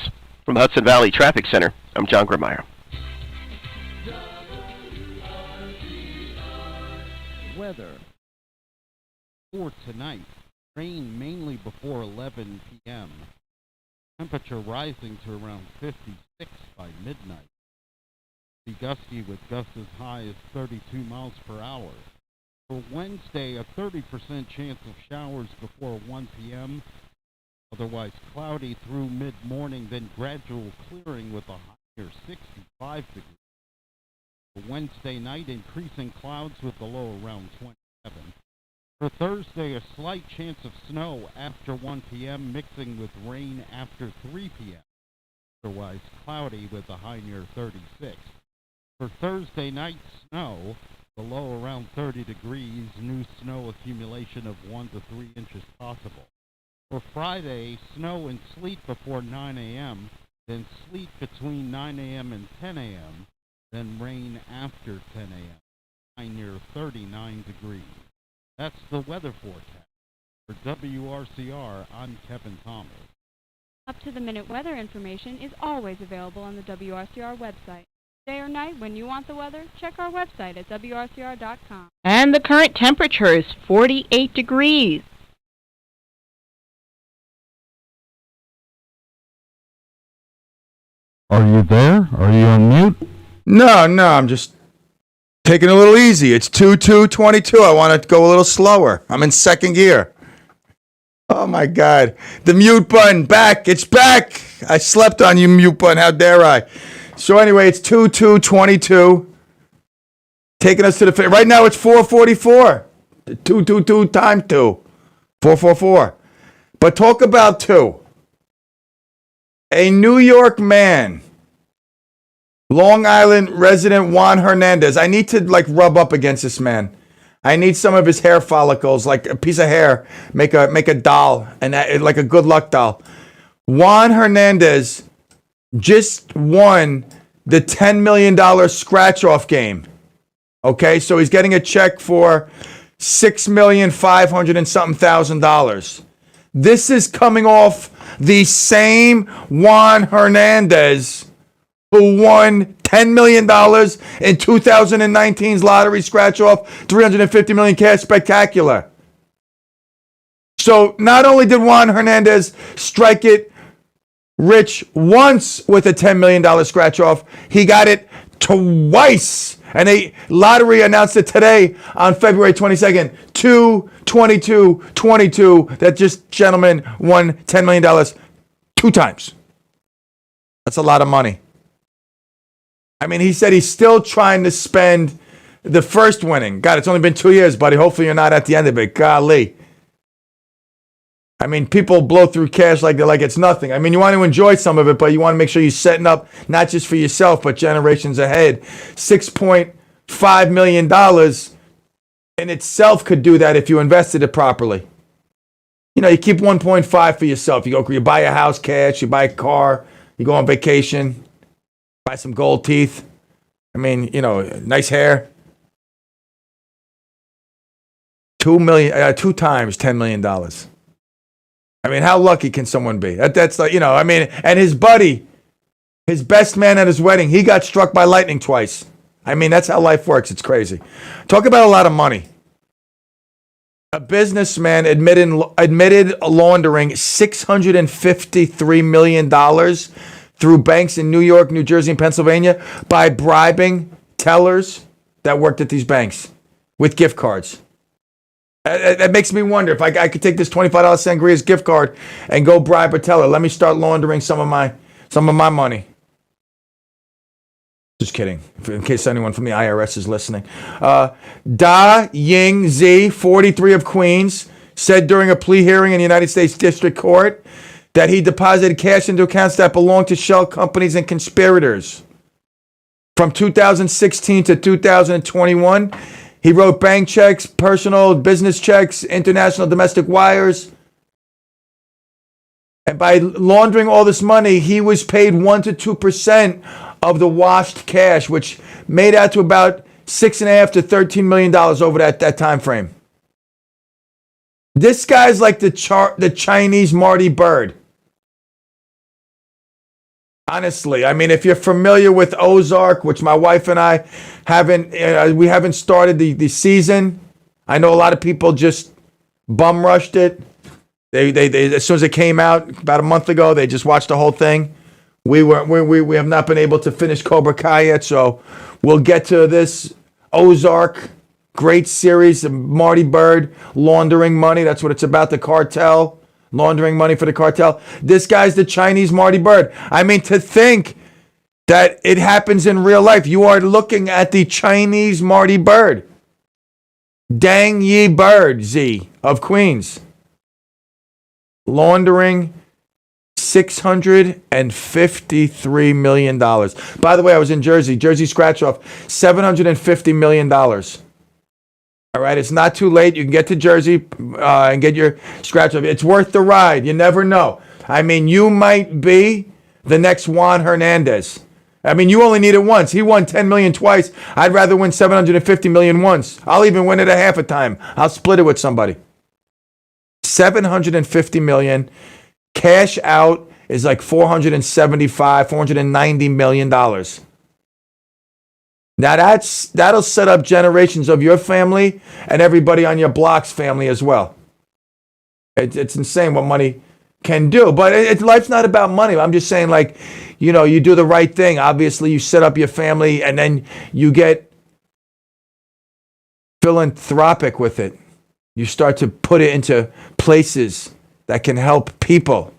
From the Hudson Valley Traffic Center, I'm John Grimmeyer. Weather for tonight. Rain mainly before 11 p.m. Temperature rising to around 56 by midnight. Be gusty with gusts as high as 32 miles per hour. For Wednesday, a 30% chance of showers before 1 p.m. Otherwise cloudy through mid-morning, then gradual clearing with a high near 65 degrees. For Wednesday night, increasing clouds with the low around 27. For Thursday, a slight chance of snow after 1 p.m. mixing with rain after 3 p.m. Otherwise cloudy with a high near 36. For Thursday night, snow, the low around 30 degrees, new snow accumulation of 1 to 3 inches possible. For Friday, snow and sleet before 9 a.m., then sleet between 9 a.m. and 10 a.m., then rain after 10 a.m., high near 39 degrees. That's the weather forecast. For WRCR, I'm Kevin Thomas. Up-to-the-minute weather information is always available on the WRCR website. Day or night, when you want the weather, check our website at WRCR.com. And the current temperature is 48 degrees. Are you there? Are you on mute? No, I'm just taking it a little easy. It's 2-2-22. I want to go a little slower. I'm in second gear. Oh, my God. The mute button, back. It's back. I slept on you, mute button. How dare I? So anyway, it's 2-2-22. Taking us to the finish. Right now, it's 4:44. 2 times 2. 4:44. But talk about 2. A New York man, Long Island resident Juan Hernandez. I need to rub up against this man. I need some of his hair follicles, like a piece of hair, make a doll, and like a good luck doll. Juan Hernandez just won the $10 million scratch-off game. Okay, so he's getting a check for $6,500,000 and something $1,000. This is coming off the same Juan Hernandez who won $10 million in 2019's lottery scratch-off, $350 million cash spectacular. So not only did Juan Hernandez strike it rich once with a $10 million scratch-off, he got it twice. And a lottery announced it today on February 22nd, 2/22/22, that just gentleman won $10 million 2 times. That's a lot of money. I mean, he said he's still trying to spend the first winning. God, it's only been 2 years, buddy. Hopefully you're not at the end of it. Golly. I mean, people blow through cash like it's nothing. I mean, you want to enjoy some of it, but you want to make sure you're setting up not just for yourself, but generations ahead. $6.5 million in itself could do that if you invested it properly. You know, you keep 1.5 for yourself. You buy a house cash, you buy a car, you go on vacation, buy some gold teeth. I mean, you know, nice hair. 2 times $10 million. I mean, how lucky can someone be? That's like, you know, I mean, and his buddy, his best man at his wedding, he got struck by lightning twice. I mean, that's how life works. It's crazy. Talk about a lot of money. A businessman admitted laundering $653 million through banks in New York, New Jersey, and Pennsylvania by bribing tellers that worked at these banks with gift cards. That makes me wonder if I could take this $25 Sangria's gift card and go bribe a teller. Let me start laundering some of my money. Just kidding. In case anyone from the IRS is listening. Da Ying Z, 43 of Queens, said during a plea hearing in the United States District Court that he deposited cash into accounts that belonged to shell companies and conspirators. From 2016 to 2021, he wrote bank checks, personal business checks, international domestic wires. And by laundering all this money, he was paid 1 to 2% of the washed cash, which made out to about $6.5 to $13 million over that time frame. This guy's like the Chinese Marty Bird. Honestly, I mean, if you're familiar with Ozark, which my wife and I we haven't started the season. I know a lot of people just bum rushed it. They as soon as it came out about a month ago, they just watched the whole thing. We have not been able to finish Cobra Kai yet, so we'll get to this Ozark, great series of Marty Bird laundering money. That's what it's about, the cartel. Laundering money for the cartel. This guy's the Chinese Marty Bird. I mean, to think that it happens in real life. You are looking at the Chinese Marty Bird. Dang Yi Bird Z of Queens. Laundering $653 million. By the way, I was in Jersey scratch off, $750 million. All right, it's not too late. You can get to Jersey and get your scratch off. It's worth the ride. You never know. I mean, you might be the next Juan Hernandez. I mean, you only need it once. He won $10 million twice. I'd rather win $750 million once. I'll even win it a half a time. I'll split it with somebody. $750 million. Cash out is like $490 million. Now that'll set up generations of your family and everybody on your block's family as well. It's insane what money can do. But life's not about money. I'm just saying, like, you know, you do the right thing. Obviously, you set up your family and then you get philanthropic with it. You start to put it into places that can help people,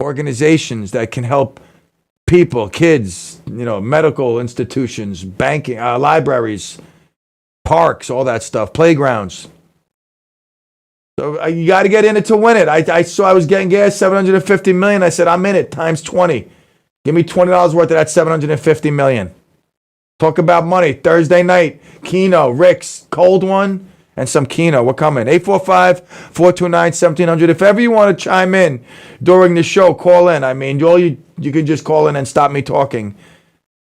organizations that can help people, kids, you know, medical institutions, banking, libraries, parks, all that stuff, playgrounds. So you got to get in it to win it. I saw I was getting gas, $750 million. I said, I'm in it, times 20. Give me $20 worth of that $750 million. Talk about money. Thursday night, Keno, Rick's, cold one, and some Keno. We're coming. 845-429-1700. If ever you want to chime in during the show, call in. I mean, you can just call in and stop me talking.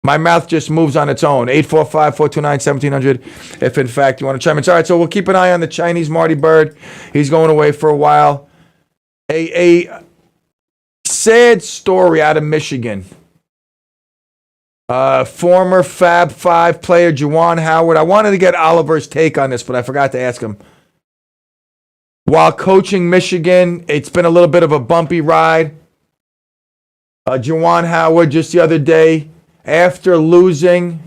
My mouth just moves on its own. 845-429-1700 if, in fact, you want to chime in. All right, so we'll keep an eye on the Chinese Marty Bird. He's going away for a while. A sad story out of Michigan. Former Fab Five player Juwan Howard. I wanted to get Oliver's take on this, but I forgot to ask him. While coaching Michigan, it's been a little bit of a bumpy ride. Juwan Howard just the other day, after losing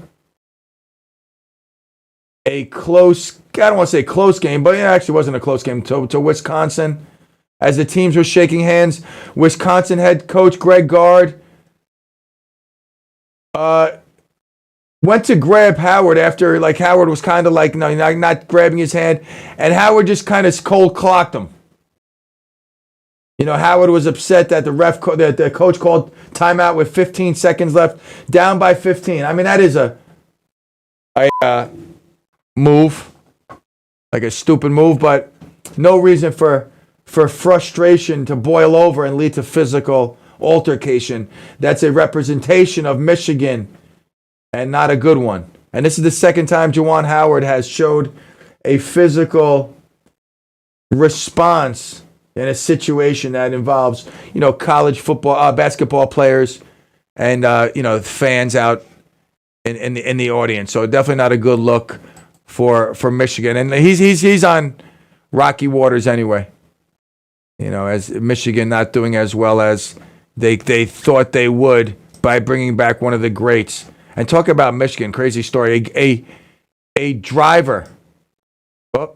a close, I don't want to say close game, but it actually wasn't a close game, to Wisconsin. As the teams were shaking hands, Wisconsin head coach Greg Gard went to grab Howard after, like, Howard was kind of like, no, not grabbing his hand, and Howard just kind of cold clocked him. You know, Howard was upset that the coach called timeout with 15 seconds left, down by 15. I mean, that is a move, like a stupid move, but no reason for frustration to boil over and lead to physical altercation. That's a representation of Michigan and not a good one. And this is the second time Juwan Howard has showed a physical response in a situation that involves, you know, college football, basketball players and, you know, fans out in the audience. So definitely not a good look for Michigan. And he's on rocky waters anyway. You know, as Michigan not doing as well as they thought they would by bringing back one of the greats. And talk about Michigan, crazy story. A driver. Oh,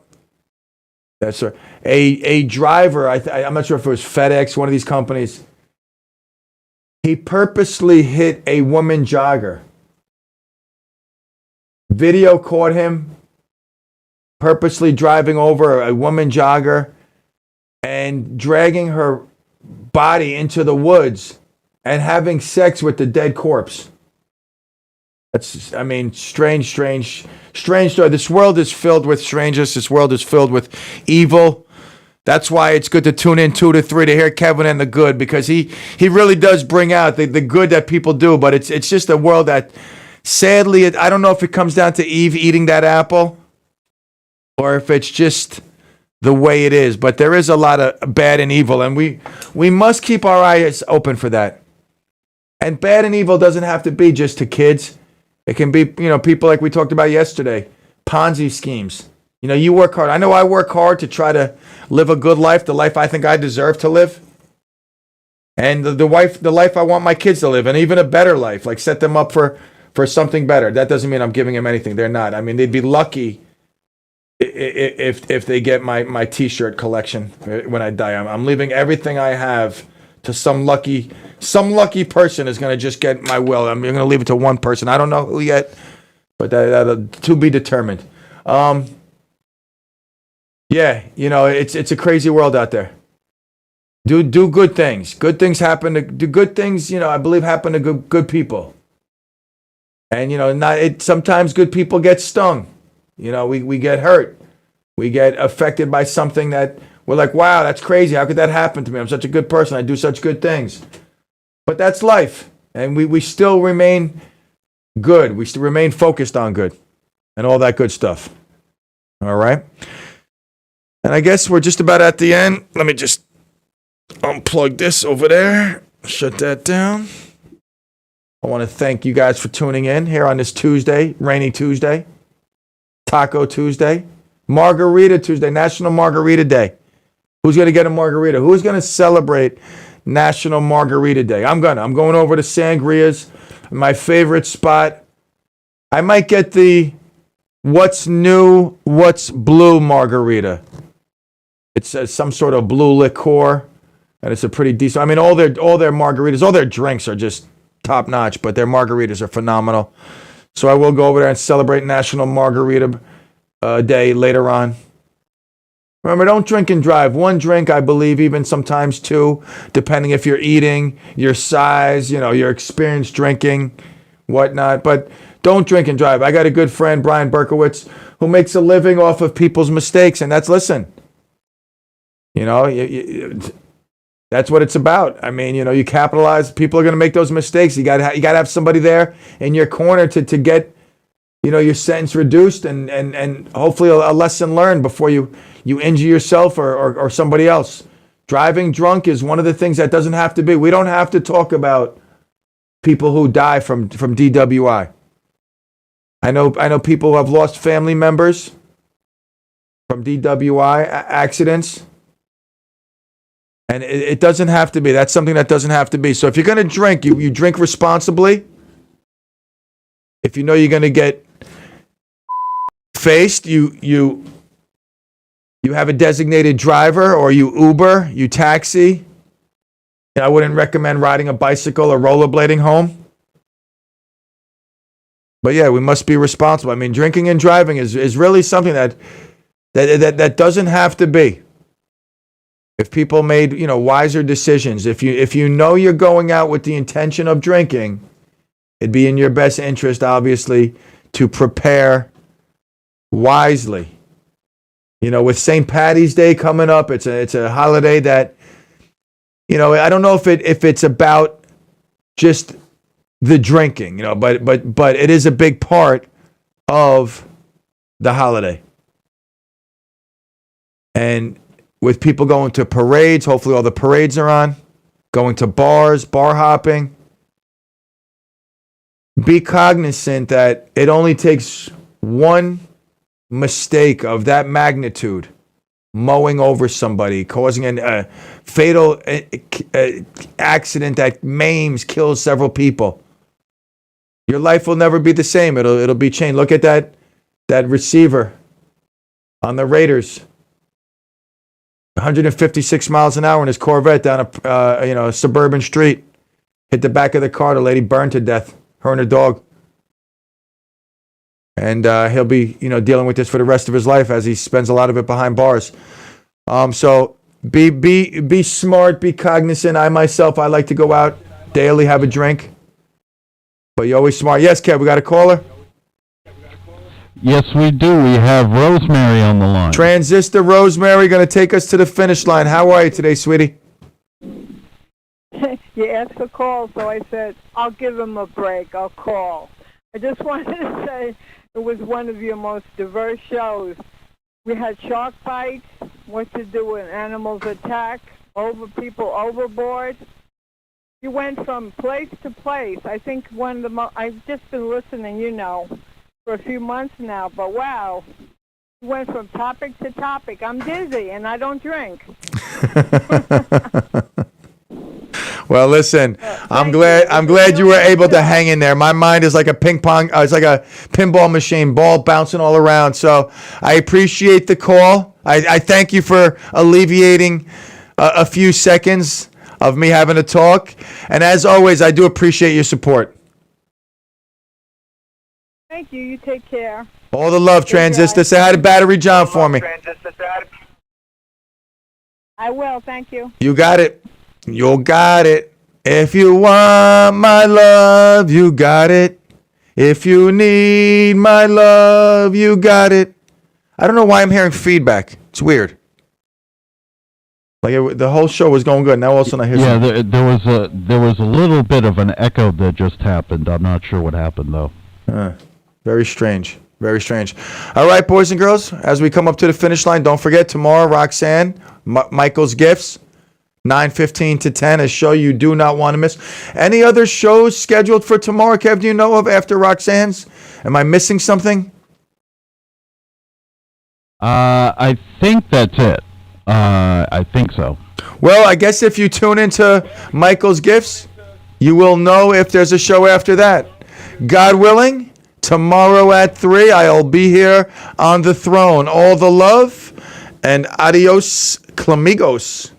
that's right. A driver. I'm not sure if it was FedEx, one of these companies. He purposely hit a woman jogger. Video caught him purposely driving over a woman jogger and dragging her body into the woods and having sex with the dead corpse. That's, I mean, strange story. This world is filled with strangeness. This world is filled with evil. That's why it's good to tune in 2 to 3 to hear Kevin and the Good, because he really does bring out the good that people do. But it's just a world that, sadly, I don't know if it comes down to Eve eating that apple or if it's just the way it is. But there is a lot of bad and evil, and we must keep our eyes open for that. And bad and evil doesn't have to be just to kids. It can be, you know, people like we talked about yesterday, Ponzi schemes. You know, you work hard. I know I work hard to try to live a good life, the life I think I deserve to live. And the life I want my kids to live, and even a better life, like set them up for something better. That doesn't mean I'm giving them anything. They're not. I mean, they'd be lucky if they get my T-shirt collection when I die. I'm leaving everything I have to some lucky person is going to just get my will. I'm going to leave it to one person. I don't know who yet, but that'll to be determined. Yeah, you know, it's a crazy world out there. Do good things. Good things happen to do good things. You know, I believe happen to good people. And you know, sometimes good people get stung. You know, we get hurt. We get affected by something that we're like, wow, that's crazy. How could that happen to me? I'm such a good person. I do such good things. But that's life. And we still remain good. We still remain focused on good and all that good stuff. All right. And I guess we're just about at the end. Let me just unplug this over there. Shut that down. I want to thank you guys for tuning in here on this Tuesday, rainy Tuesday, Taco Tuesday, Margarita Tuesday, National Margarita Day. Who's going to get a margarita? Who's going to celebrate National Margarita Day? I'm going over to Sangria's, my favorite spot. I might get the What's New, What's Blue margarita. It's some sort of blue liqueur, and it's a pretty decent. I mean, all their margaritas, all their drinks are just top notch, but their margaritas are phenomenal. So I will go over there and celebrate National Margarita Day later on. Remember, don't drink and drive. One drink, I believe, even sometimes two, depending if you're eating, your size, you know, your experience drinking, whatnot. But don't drink and drive. I got a good friend, Brian Berkowitz, who makes a living off of people's mistakes, and listen, that's what it's about. I mean, you capitalize. People are going to make those mistakes. You got to have somebody there in your corner to get, your sentence reduced and hopefully a lesson learned before you injure yourself or somebody else. Driving drunk is one of the things that doesn't have to be. We don't have to talk about people who die from DWI. I know people who have lost family members from DWI accidents. And it doesn't have to be. That's something that doesn't have to be. So if you're going to drink, you drink responsibly. If you know you're going to get faced, you have a designated driver, or you Uber, you taxi. I wouldn't recommend riding a bicycle or rollerblading home. But yeah, we must be responsible. I mean, drinking and driving is really something that doesn't have to be. If people made, wiser decisions, if you know you're going out with the intention of drinking, it'd be in your best interest, obviously, to prepare wisely. With St. Patty's Day coming up, it's a holiday that, I don't know if it's about just the drinking, but it is a big part of the holiday. And with people going to parades, hopefully all the parades are on, going to bars, bar hopping, be cognizant that it only takes one mistake of that magnitude, mowing over somebody, causing a fatal accident that maims, kills several people. Your life will never be the same. It'll be changed. Look at that receiver on the Raiders. 156 miles an hour in his Corvette down a suburban street. Hit the back of the car. The lady burned to death. Her and her dog. And he'll be dealing with this for the rest of his life as he spends a lot of it behind bars. So be smart. Be cognizant. I like to go out daily, have a drink. But you're always smart. Yes, Kev, we got a caller? Yes, we do. We have Rosemary on the line. Transistor Rosemary going to take us to the finish line. How are you today, sweetie? You asked for call, so I said, I'll give him a break. I'll call. I just wanted to say it was one of your most diverse shows. We had shark fights, what to do when animals attack, people overboard. You went from place to place. I think one of the I've just been listening, for a few months now, but wow, you went from topic to topic. I'm dizzy, and I don't drink. Well, listen, I'm glad you were able to hang in there. My mind is like a it's like a pinball machine, ball bouncing all around. So I appreciate the call. I thank you for alleviating a few seconds of me having to talk. And as always, I do appreciate your support. Thank you. You take care. All the love, Transistor. Say hi to Battery John for me. I will. Thank you. You got it. You got it. If you want my love, you got it. If you need my love, you got it. I don't know why I'm hearing feedback. It's weird. Like the whole show was going good. Now all of a sudden I hear something. there was a little bit of an echo that just happened. I'm not sure what happened though. Very strange. Very strange. All right, boys and girls, as we come up to the finish line, don't forget tomorrow, Roxanne, Michael's Gifts, 9:15 to 10, a show you do not want to miss. Any other shows scheduled for tomorrow, Kev, do you know of after Roxanne's? Am I missing something? I think that's it. I think so. Well, I guess if you tune into Michael's Gifts, you will know if there's a show after that. God willing, tomorrow at 3, I'll be here on the throne. All the love and adios, Clemigos.